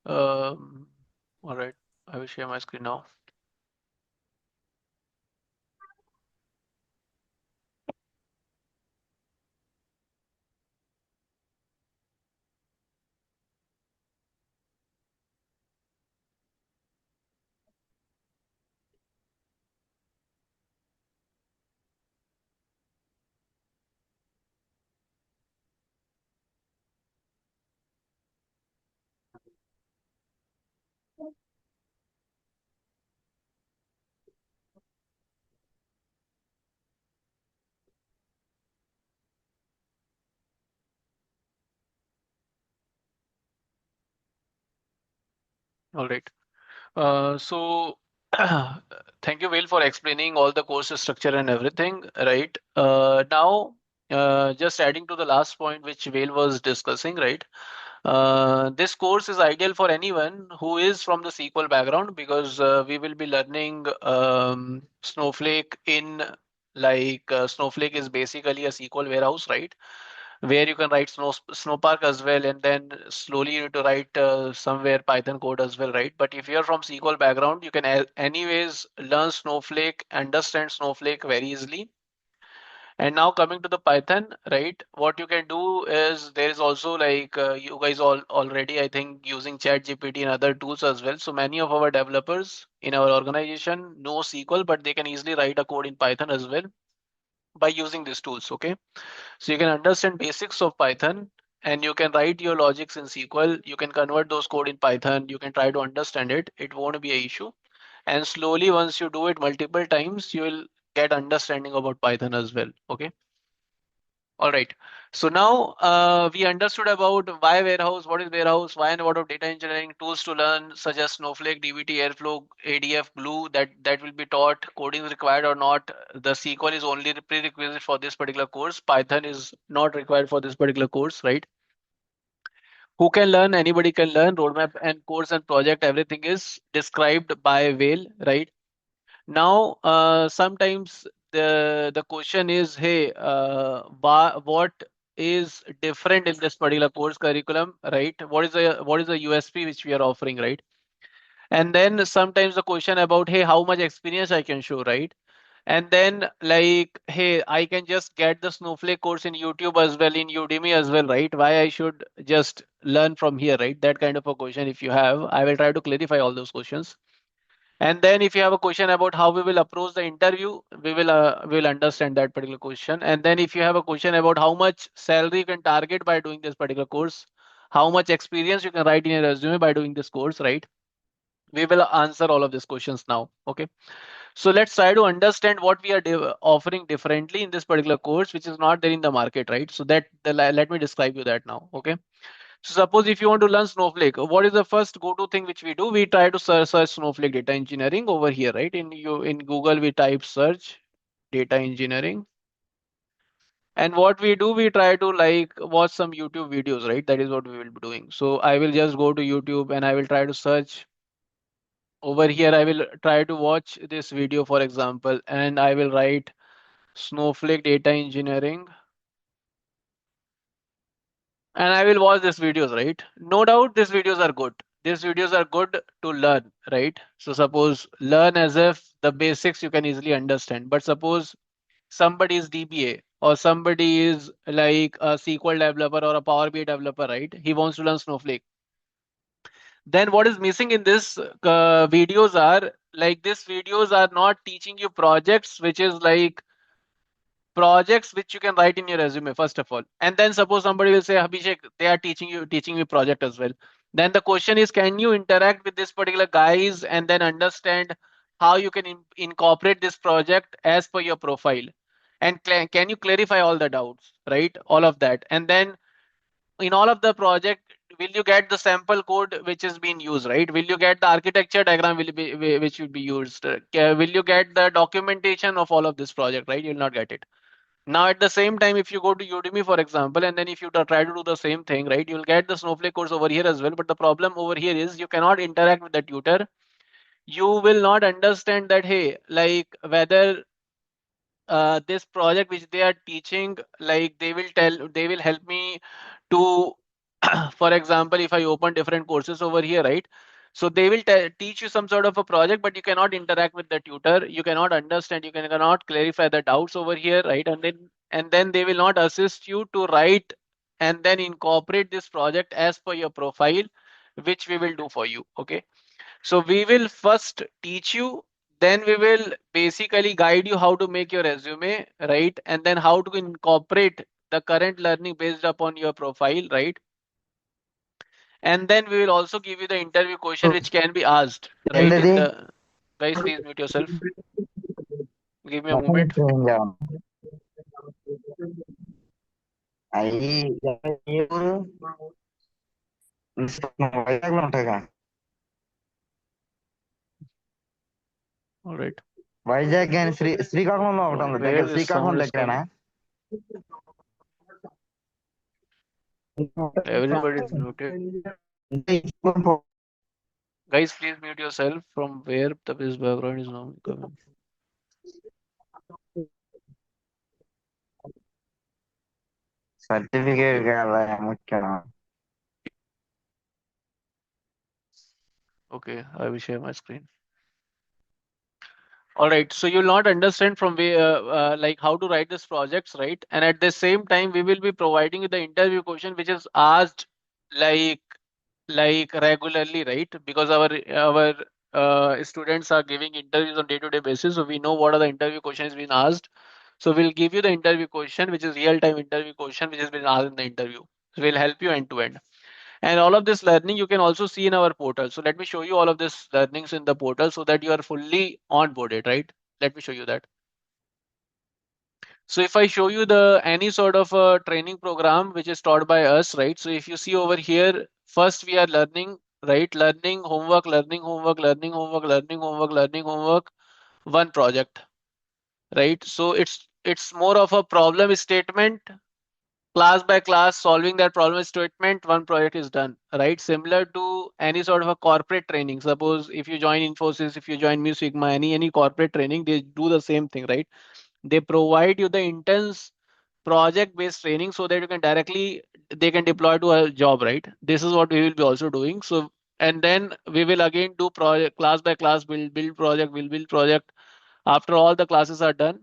Speaker 1: um, all right. I will share my screen now. All right. So Thank you, Will, for explaining all the course structure and everything, right? Now, just adding to the last point which Will was discussing, right? This course is ideal for anyone who is from the SQL background because we will be learning Snowflake in Snowflake is basically a SQL warehouse, right? Where you can write Snowpark as well, and then slowly you need to write somewhere Python code as well, right? But if you're from SQL background, you can anyways learn Snowflake, understand Snowflake very easily. And now coming to the Python, right? What you can do is there is also you guys all already, I think, using ChatGPT and other tools as well. So many of our developers in our organization know SQL, but they can easily write a code in Python as well by using these tools. Okay, so you can understand basics of Python and you can write your logics in SQL. You can convert those code in Python. You can try to understand it. It won't be an issue. And slowly, once you do it multiple times, you will get understanding about Python as well. Okay. All right. So now we understood about why warehouse, what is warehouse, why and what of data engineering tools to learn, such as Snowflake, DBT, Airflow, ADF, Glue, that will be taught. Coding is required or not. The SQL is only the prerequisite for this particular course. Python is not required for this particular course, right? Who can learn? Anybody can learn. Roadmap and course and project, everything is described by Whale, right? Now, sometimes the question is, hey, what is different in this particular course curriculum, right? What is the USP which we are offering, right? And then sometimes the question about, hey, how much experience I can show, right? And then hey, I can just get the Snowflake course in YouTube as well, in Udemy as well, right? Why I should just learn from here, right? That kind of a question, if you have, I will try to clarify all those questions. And then if you have a question about how we will approach the interview, we will understand that particular question. And then if you have a question about how much salary you can target by doing this particular course, how much experience you can write in your resume by doing this course, right? We will answer all of these questions now. Okay. So let's try to understand what we are offering differently in this particular course, which is not there in the market, right? So let me describe you that now. Okay. So suppose if you want to learn Snowflake, what is the first go-to thing which we do? We try to search Snowflake data engineering over here, right? In Google, we type search data engineering. And what we do, we try to watch some YouTube videos, right? That is what we will be doing. So I will just go to YouTube and I will try to search over here. I will try to watch this video, for example, and I will write Snowflake data engineering. And I will watch these videos, right? No doubt these videos are good. These videos are good to learn, right? So suppose learn as if the basics you can easily understand. But suppose somebody is DBA or somebody is like a SQL developer or a Power BI developer, right? He wants to learn Snowflake. Then what is missing in this videos are these videos are not teaching you projects, which is projects which you can write in your resume first of all. And then suppose somebody will say, Abhishek, they are teaching me project as well. Then the question is, can you interact with this particular guys and then understand how you can incorporate this project as per your profile, and can you clarify all the doubts, right? All of that. And then in all of the project, will you get the sample code which is being used, right? Will you get the architecture diagram which will be used? Will you get the documentation of all of this project, right? You'll not get it. Now, at the same time, if you go to Udemy, for example, and then if you try to do the same thing, right, you'll get the Snowflake course over here as well. But the problem over here is you cannot interact with the tutor. You will not understand that, hey, whether this project which they are teaching, they will help me to, for example, if I open different courses over here, right? So they will teach you some sort of a project, but you cannot interact with the tutor. You cannot understand. You cannot clarify the doubts over here, right? And then they will not assist you to write and then incorporate this project as per your profile, which we will do for you. Okay. So we will first teach you, then we will basically guide you how to make your resume, right? And then how to incorporate the current learning based upon your profile, right? And then we will also give you the interview question which can be asked, right?
Speaker 5: ఏంటది
Speaker 1: Guys, please mute yourself. Give me a moment.
Speaker 5: Change అయ్యి ఏ ఊరు వైజాగ్ లో ఉంటాయిగా
Speaker 1: All right.
Speaker 5: Vizag and శ్రీకాకుళంలో ఒకటి ఉంది
Speaker 1: Where
Speaker 5: దగ్గర
Speaker 1: this sound
Speaker 5: Srikakulam
Speaker 1: is
Speaker 5: దగ్గరేనా?
Speaker 1: coming? Everybody is muted. Guys, please mute yourself from where this background is now coming.
Speaker 5: Certificate కదా ముఖ్యం.
Speaker 1: Okay, I will share my screen. All right, so you'll not understand from where, like how to write this projects, right? And at the same time, we will be providing you the interview question which is asked like regularly, right? Because our students are giving interviews on day-to-day basis, so we know what are the interview questions being asked. So we'll give you the interview question, which is real-time interview question, which has been asked in the interview. So we'll help you end to end. And all of this learning you can also see in our portal. So let me show you all of this learnings in the portal so that you are fully onboarded, right? Let me show you that. So if I show you the any sort of a training program which is taught by us, right? So if you see over here, first we are learning, right? Learning homework, learning homework, learning homework, learning homework, learning homework, one project, right? So it's more of a problem statement, class by class, solving that problem statement, one project is done, right? Similar to any sort of a corporate training. Suppose if you join Infosys, if you join Mu Sigma, any corporate training, they do the same thing, right? They provide you the intense project based training so that you can directly they can deploy to a job, right? This is what we will be also doing. So and then we will again do project class by class, build project, will build project. After all the classes are done,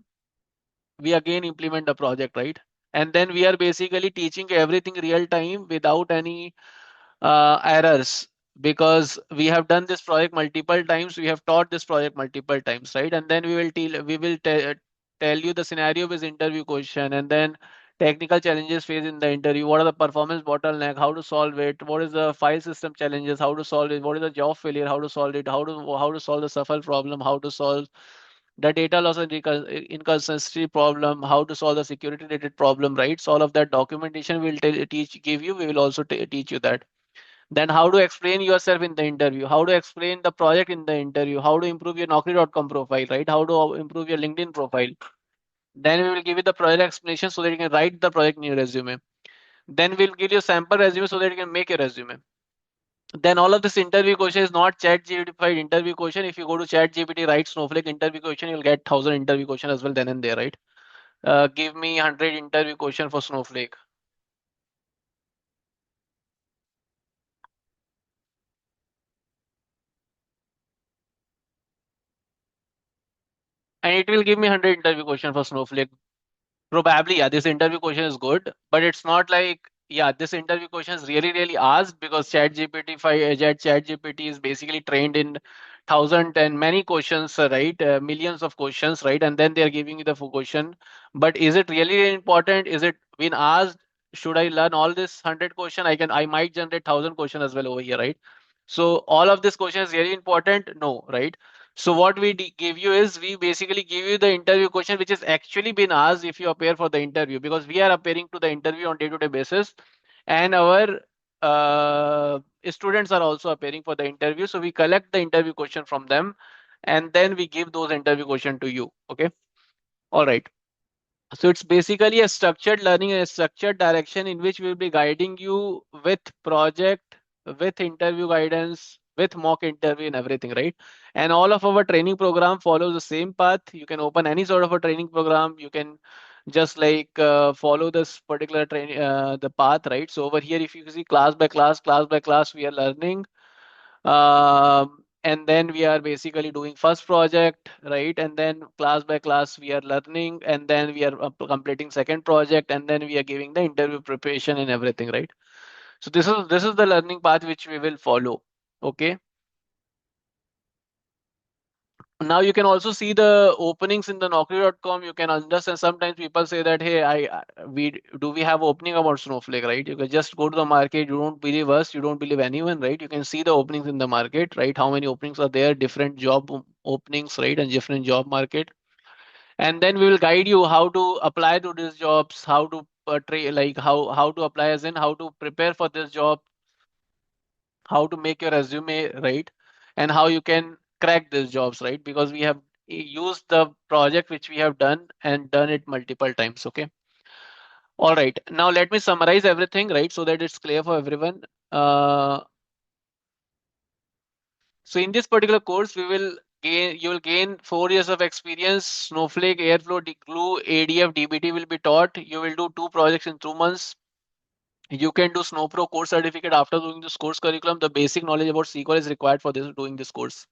Speaker 1: we again implement the project, right? And then we are basically teaching everything real time without any errors, because we have done this project multiple times, we have taught this project multiple times, right? And then we will tell you the scenario based interview question, and then technical challenges faced in the interview, what are the performance bottleneck, how to solve it, what is the file system challenges, how to solve it, what is the job failure, how to solve it, how to solve the shuffle problem, how to solve the data loss and inconsistency problem, how to solve the security related problem, right? So all of that documentation will give you, we will also teach you that. Then how to explain yourself in the interview, how to explain the project in the interview, how to improve your Naukri.com profile, right? How to improve your LinkedIn profile. Then we will give you the project explanation so that you can write the project in your resume. Then we'll give you a sample resume so that you can make your resume. Then all of this interview question is not chat GPT interview question. If you go to chat GPT, write Snowflake interview question, you'll get 1,000 interview question as well then and there, right? Give me 100 interview question for Snowflake. And it will give me 100 interview question for Snowflake. Probably, yeah, this interview question is good, but it's not like, yeah, this interview question is really asked because ChatGPT is basically trained in thousand and many questions, right? Millions of questions, right? And then they're giving you the full question. But is it really important? Is it been asked? Should I learn all this 100 question? I might generate 1,000 question as well over here, right? So all of this question is really important? No, right? So what we give you is we basically give you the interview question which is actually been asked if you appear for the interview, because we are appearing to the interview on day-to-day basis, and our students are also appearing for the interview. So we collect the interview question from them, and then we give those interview question to you. Okay. All right. So it's basically a structured learning and a structured direction in which we'll be guiding you with project, with interview guidance, with mock interview and everything, right? And all of our training program follows the same path. You can open any sort of a training program. You can just like follow this particular training, the path, right? So over here, if you see class by class, we are learning. And then we are basically doing first project, right? And then class by class we are learning, and then we are completing second project, and then we are giving the interview preparation and everything, right? So this is the learning path which we will follow. Okay. Now you can also see the openings in the Naukri.com. You can understand sometimes people say that, hey, we have opening about Snowflake, right? You can just go to the market. You don't believe us, you don't believe anyone, right? You can see the openings in the market, right? How many openings are there, different job openings, right? And different job market. And then we will guide you how to apply to these jobs, how to like how to apply, as in how to prepare for this job, how to make your resume, right? And how you can crack these jobs, right? Because we have use the project which we have done and done it multiple times. Okay. All right. Now let me summarize everything, right, so that it's clear for everyone. So in this particular course, you will gain 4 years of experience. Snowflake, Airflow, Glue, ADF, DBT will be taught. You will do 2 projects in 2 months. You can do SnowPro course certificate after doing this course curriculum. The basic knowledge about SQL is required for doing this course.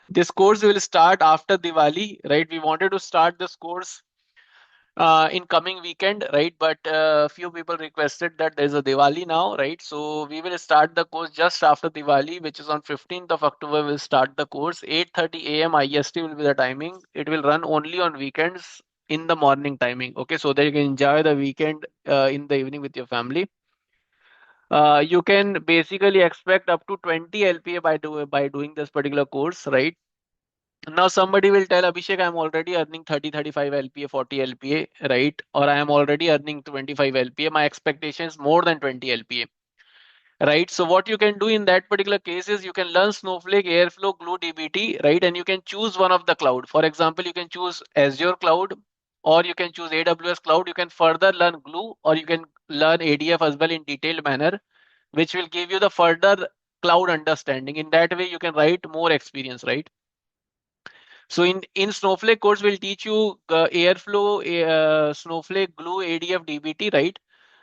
Speaker 1: This course will start after Diwali, right? We wanted to start this course in coming weekend, right? But few people requested that there's a Diwali now, right? So we will start the course just after Diwali, which is on 15th of October. We'll start the course. 8:30 a.m. IST will be the timing. It will run only on weekends in the morning timing, okay? So that you can enjoy the weekend in the evening with your family. You can basically expect up to 20 LPA by doing this particular course, right? Now somebody will tell Abhishek, I'm already earning 30, 35 LPA, 40 LPA, right? Or I am already earning 25 LPA. My expectation is more than 20 LPA, right? So what you can do in that particular case is you can learn Snowflake, Airflow, Glue, DBT, right? And you can choose one of the cloud. For example, you can choose Azure cloud or you can choose AWS cloud. You can further learn Glue or you can learn ADF as well in detailed manner, which will give you the further cloud understanding. In that way, you can write more experience, right? So in Snowflake course, we'll teach you Airflow, Snowflake, Glue, ADF, DBT, right?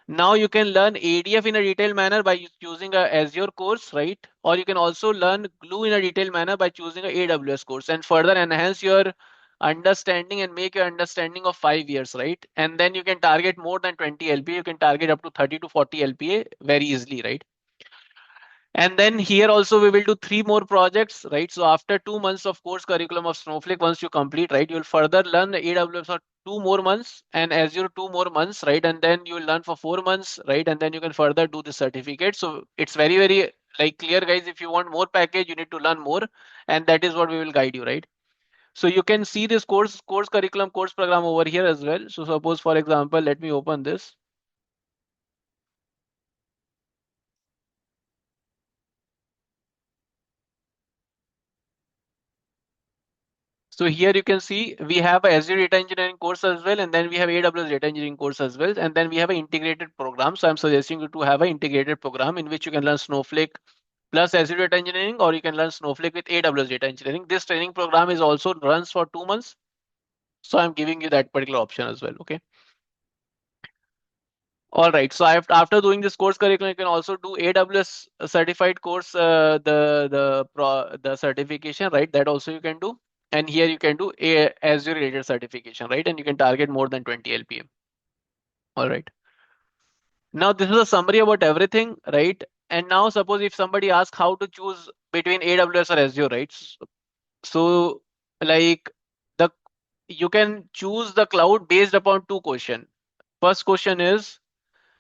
Speaker 1: Now you can learn ADF in a detailed manner by using a Azure course, right? Or you can also learn Glue in a detailed manner by choosing a AWS course and further enhance your understanding and make your understanding of 5 years, right? And then you can target more than 20 LPA. You can target up to 30 to 40 LPA very easily, right? And then here also we will do 3 more projects, right? So after 2 months of course curriculum of Snowflake, once you complete, right, you'll further learn AWS for 2 more months and Azure 2 more months, right? And then you'll learn for 4 months, right? And then you can further do the certificate. So it's very, very like clear, guys. If you want more package, you need to learn more, and that is what we will guide you, right? So you can see this course curriculum, course program over here as well. So suppose, for example, let me open this. So here you can see we have a Azure Data Engineering course as well, and then we have AWS Data Engineering course as well, and then we have an integrated program. So I'm suggesting you to have an integrated program in which you can learn Snowflake plus Azure Data Engineering, or you can learn Snowflake with AWS Data Engineering. This training program is also runs for 2 months. So I'm giving you that particular option as well. Okay. All right. So after doing this course curriculum, you can also do AWS certified course, the certification, right? That also you can do. And here you can do a Azure related certification, right? And you can target more than 20 LPM. All right. Now this is a summary about everything, right? And now suppose if somebody asks how to choose between AWS or Azure, right? So like the you can choose the cloud based upon 2 questions. First question is,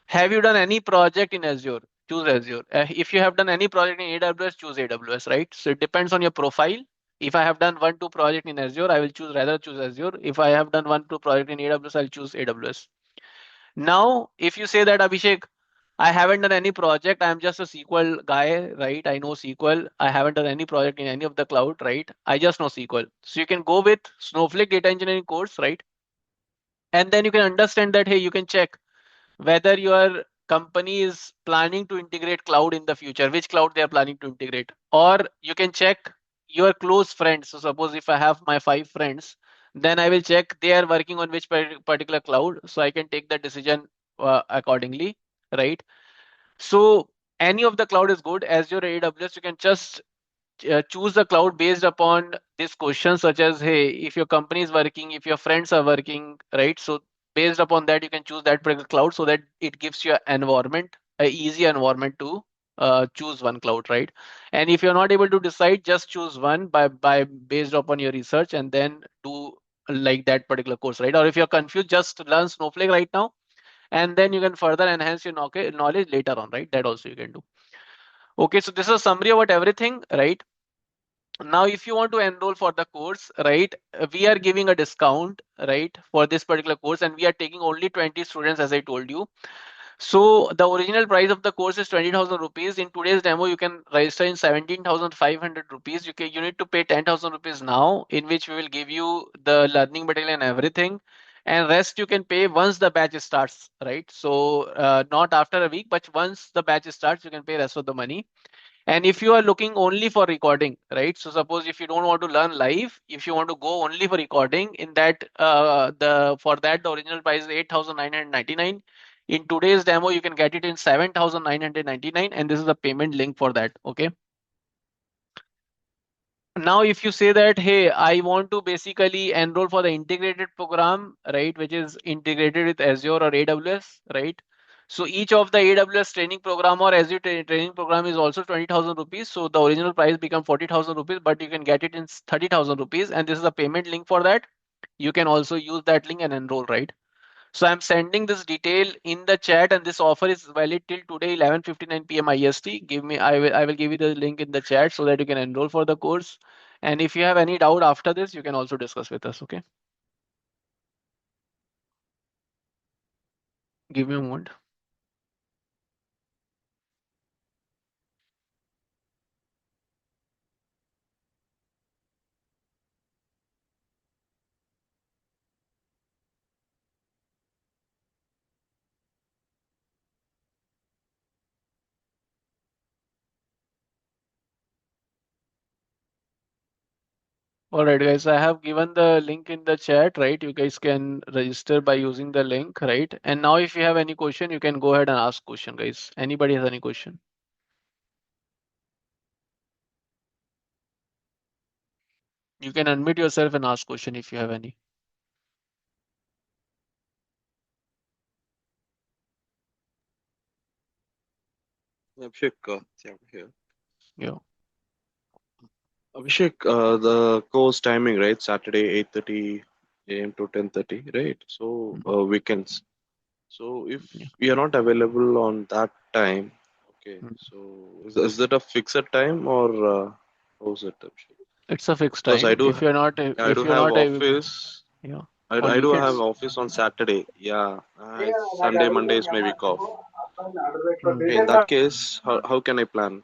Speaker 1: have you done any project in Azure? Choose Azure. If you have done any project in AWS, choose AWS, right? So it depends on your profile. If I have done 1, 2 project in Azure, I will rather choose Azure. If I have done 1, 2 project in AWS, I'll choose AWS. Now, if you say that, Abhishek, I haven't done any project, I'm just a SQL guy, right? I know SQL. I haven't done any project in any of the cloud, right? I just know SQL. So you can go with Snowflake data engineering course, right? And then you can understand that, hey, you can check whether your company is planning to integrate cloud in the future, which cloud they are planning to integrate, or you can check your close friends. So suppose if I have my 5 friends, then I will check they are working on which particular cloud, so I can take the decision accordingly, right? So any of the cloud is good. Azure, AWS, you can just choose the cloud based upon this question, such as, hey, if your company is working, if your friends are working, right? So based upon that, you can choose that particular cloud so that it gives you an environment, a easy environment to choose one cloud, right? And if you're not able to decide, just choose one by based upon your research and then do like that particular course, right? Or if you're confused, just learn Snowflake right now, and then you can further enhance your knowledge later on, right? That also you can do. Okay, so this is a summary about everything, right? Now if you want to enroll for the course, right, we are giving a discount, right, for this particular course, and we are taking only 20 students, as I told you. So the original price of the course is 20,000 rupees. In today's demo, you can register in 17,500 rupees. You need to pay 10,000 rupees now, in which we will give you the learning material and everything. And rest you can pay once the batch starts, right? So not after a week, but once the batch starts, you can pay rest of the money. And if you are looking only for recording, right? So suppose if you don't want to learn live, if you want to go only for recording, in that the original price is 8,999. In today's demo, you can get it in 7,999, and this is the payment link for that. Okay. Now, if you say that, hey, I want to basically enroll for the integrated program, right, which is integrated with Azure or AWS, right? So each of the AWS training program or Azure training program is also 20,000 rupees. So the original price become 40,000 rupees, but you can get it in 30,000 rupees. And this is a payment link for that. You can also use that link and enroll, right? So I'm sending this detail in the chat, and this offer is valid till today 11:59 p.m. IST. I will give you the link in the chat so that you can enroll for the course. And if you have any doubt after this, you can also discuss with us. Okay. Give me a moment. All right, guys, I have given the link in the chat, right? You guys can register by using the link, right? And now if you have any question, you can go ahead and ask question, guys. Anybody has any question? You can unmute yourself and ask question if you have any.
Speaker 4: Abhishek, yeah, here.
Speaker 1: Yeah.
Speaker 4: Abhishek, the course timing, right? Saturday 8:30 a.m. to 10:30, right? So
Speaker 1: Mhm.
Speaker 4: weekends. So if
Speaker 1: Yeah.
Speaker 4: we are not available on that time, okay.
Speaker 1: Mm.
Speaker 4: So is that a fixed time or how's it, Abhishek?
Speaker 1: It's a fixed
Speaker 4: Because
Speaker 1: time. If you're not,
Speaker 4: I
Speaker 1: if
Speaker 4: do
Speaker 1: you're
Speaker 4: have
Speaker 1: not able,
Speaker 4: office.
Speaker 1: yeah,
Speaker 4: I,
Speaker 1: on
Speaker 4: I do have
Speaker 1: weekends.
Speaker 4: office on Saturday. Yeah, Sunday, Monday is my week off.
Speaker 1: Mm.
Speaker 4: Okay, in that case, how can I plan?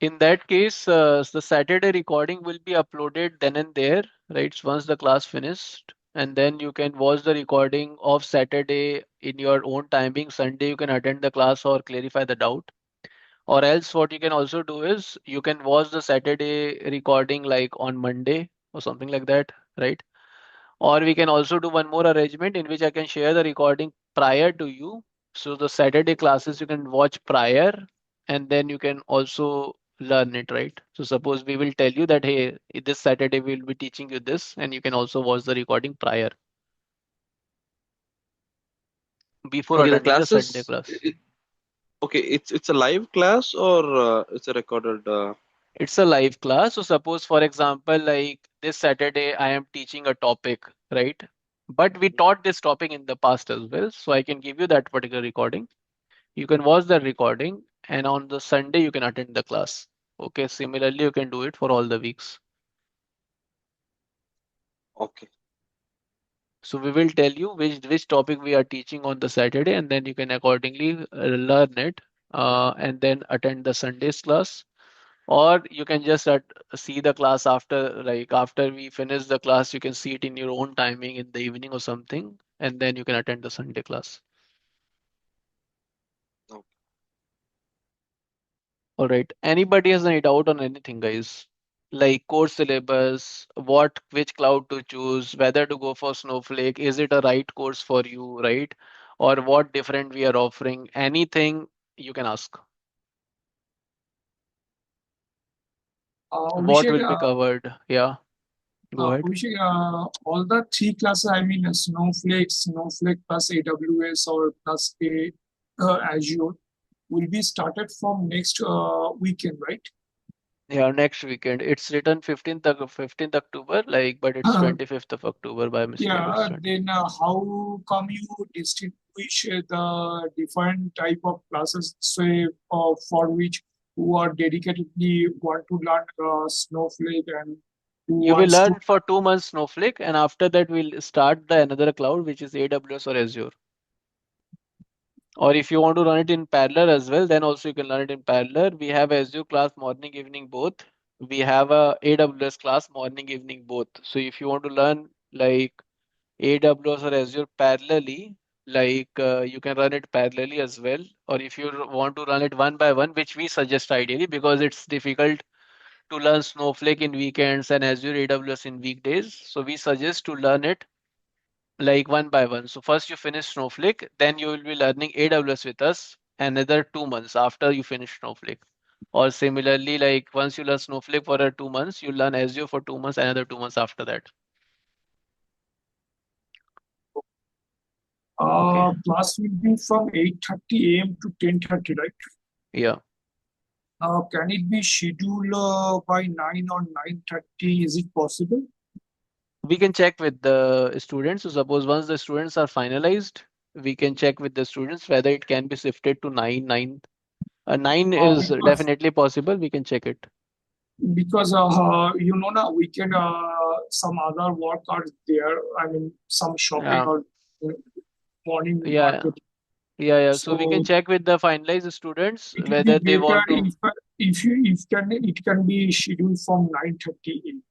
Speaker 1: In that case, the Saturday recording will be uploaded then and there, right? Once the class finished, and then you can watch the recording of Saturday in your own timing. Sunday, you can attend the class or clarify the doubt. Or else, what you can also do is you can watch the Saturday recording like on Monday or something like that, right? Or we can also do one more arrangement in which I can share the recording prior to you. So the Saturday classes you can watch prior, and then you can also learn it, right? So suppose we will tell you that, hey, this Saturday we will be teaching you this, and you can also watch the recording prior before
Speaker 4: Okay, the
Speaker 1: attending the Sunday
Speaker 4: classes.
Speaker 1: class.
Speaker 4: Okay, it's a live class or it's a recorded.
Speaker 1: It's a live class. So suppose, for example, like this Saturday, I am teaching a topic, right? But we taught this topic in the past as well. So I can give you that particular recording. You can watch the recording, and on the Sunday you can attend the class. Okay, similarly you can do it for all the weeks.
Speaker 4: Okay,
Speaker 1: So we will tell you which topic we are teaching on the Saturday, and then you can accordingly learn it, and then attend the Sunday's class. Or you can just see the class after, like after we finish the class, you can see it in your own timing in the evening or something, and then you can attend the Sunday class.
Speaker 4: okay.
Speaker 1: All right. Anybody has any doubt on anything, guys? Like course syllabus, which cloud to choose, whether to go for Snowflake, is it a right course for you, right? Or what different we are offering? Anything you can ask. What
Speaker 3: Abhishek,
Speaker 1: will be covered? Yeah, go ahead.
Speaker 3: Abhishek, all the three classes, I mean, Snowflake plus AWS or plus Azure, will be started from next weekend, right?
Speaker 1: Yeah, next weekend. It's written 15th October, like, but it's 25th of October by mistake. It's
Speaker 3: Yeah,
Speaker 1: 20.
Speaker 3: then how come you distinguish the different type of classes, say, for which who are dedicatedly want to learn Snowflake and who
Speaker 1: You will
Speaker 3: wants to
Speaker 1: learn for 2 months Snowflake, and after that we'll start the another cloud, which is AWS or Azure. Or if you want to run it in parallel as well, then also you can run it in parallel. We have Azure class morning, evening both. We have a AWS class morning, evening both. So if you want to learn like AWS or Azure parallelly, you can run it parallelly as well. Or if you want to run it one by one, which we suggest ideally because it's difficult to learn Snowflake in weekends and Azure AWS in weekdays. So we suggest to learn it like one by one. So first you finish Snowflake, then you will be learning AWS with us another 2 months after you finish Snowflake. Or similarly, like once you learn Snowflake for 2 months, you learn Azure for 2 months, another 2 months after that. Okay.
Speaker 3: Class will be from 8:30 a.m. to 10:30, right?
Speaker 1: Yeah.
Speaker 3: Can it be scheduled by 9 or 9:30? Is it possible?
Speaker 1: We can check with the students. So suppose once the students are finalized, we can check with the students whether it can be shifted to 9. 9 is
Speaker 3: Because
Speaker 1: definitely possible. We can check it.
Speaker 3: now weekend some other work are there. I mean, some shopping
Speaker 1: Yeah.
Speaker 3: or morning
Speaker 1: Yeah.
Speaker 3: market.
Speaker 1: Yeah. So we can
Speaker 3: So
Speaker 1: check with the finalized students
Speaker 3: it will be
Speaker 1: whether they
Speaker 3: better
Speaker 1: want to.
Speaker 3: if it can be scheduled from 9:30 a.m.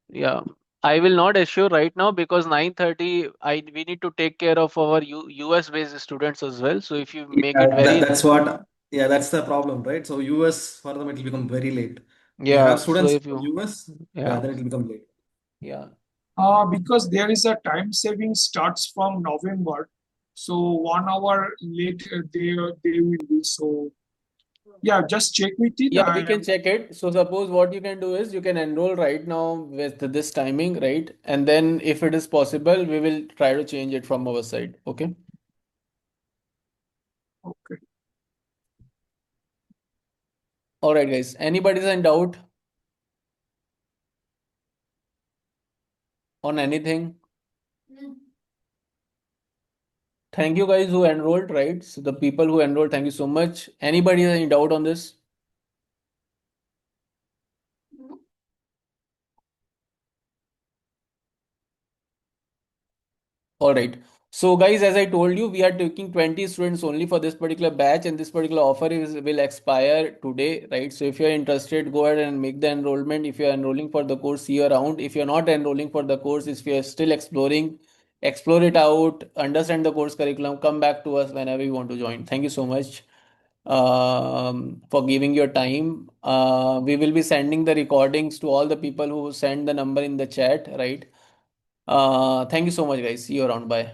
Speaker 1: Yeah. I will not assure right now because 9:30 we need to take care of our US based students as well. So if you make
Speaker 2: Yeah,
Speaker 1: it very
Speaker 2: that's what. Yeah, that's the problem, right? So US for them it will become very late. We have
Speaker 1: yeah, so
Speaker 2: students
Speaker 1: if
Speaker 2: from
Speaker 1: you
Speaker 2: US. Yeah,
Speaker 1: yeah,
Speaker 2: then it will become late.
Speaker 1: yeah.
Speaker 3: Because there is a time saving starts from November, so 1 hour late they will be. So yeah, just check with it.
Speaker 1: Yeah, we can check it. So suppose what you can do is you can enroll right now with this timing, right? And then if it is possible, we will try to change it from our side. Okay.
Speaker 3: Okay.
Speaker 1: All right, guys. Anybody's in doubt on anything? Thank you guys who enrolled, right? So the people who enrolled, thank you so much. Anybody has any doubt on this? All right. So guys, as I told you, we are taking 20 students only for this particular batch, and this particular offer will expire today, right? So if you're interested, go ahead and make the enrollment. If you're enrolling for the course, see you around. If you're not enrolling for the course, if you're still exploring, explore it out, understand the course curriculum, come back to us whenever you want to join. Thank you so much for giving your time. We will be sending the recordings to all the people who send the number in the chat, right? Thank you so much, guys. See you around. Bye.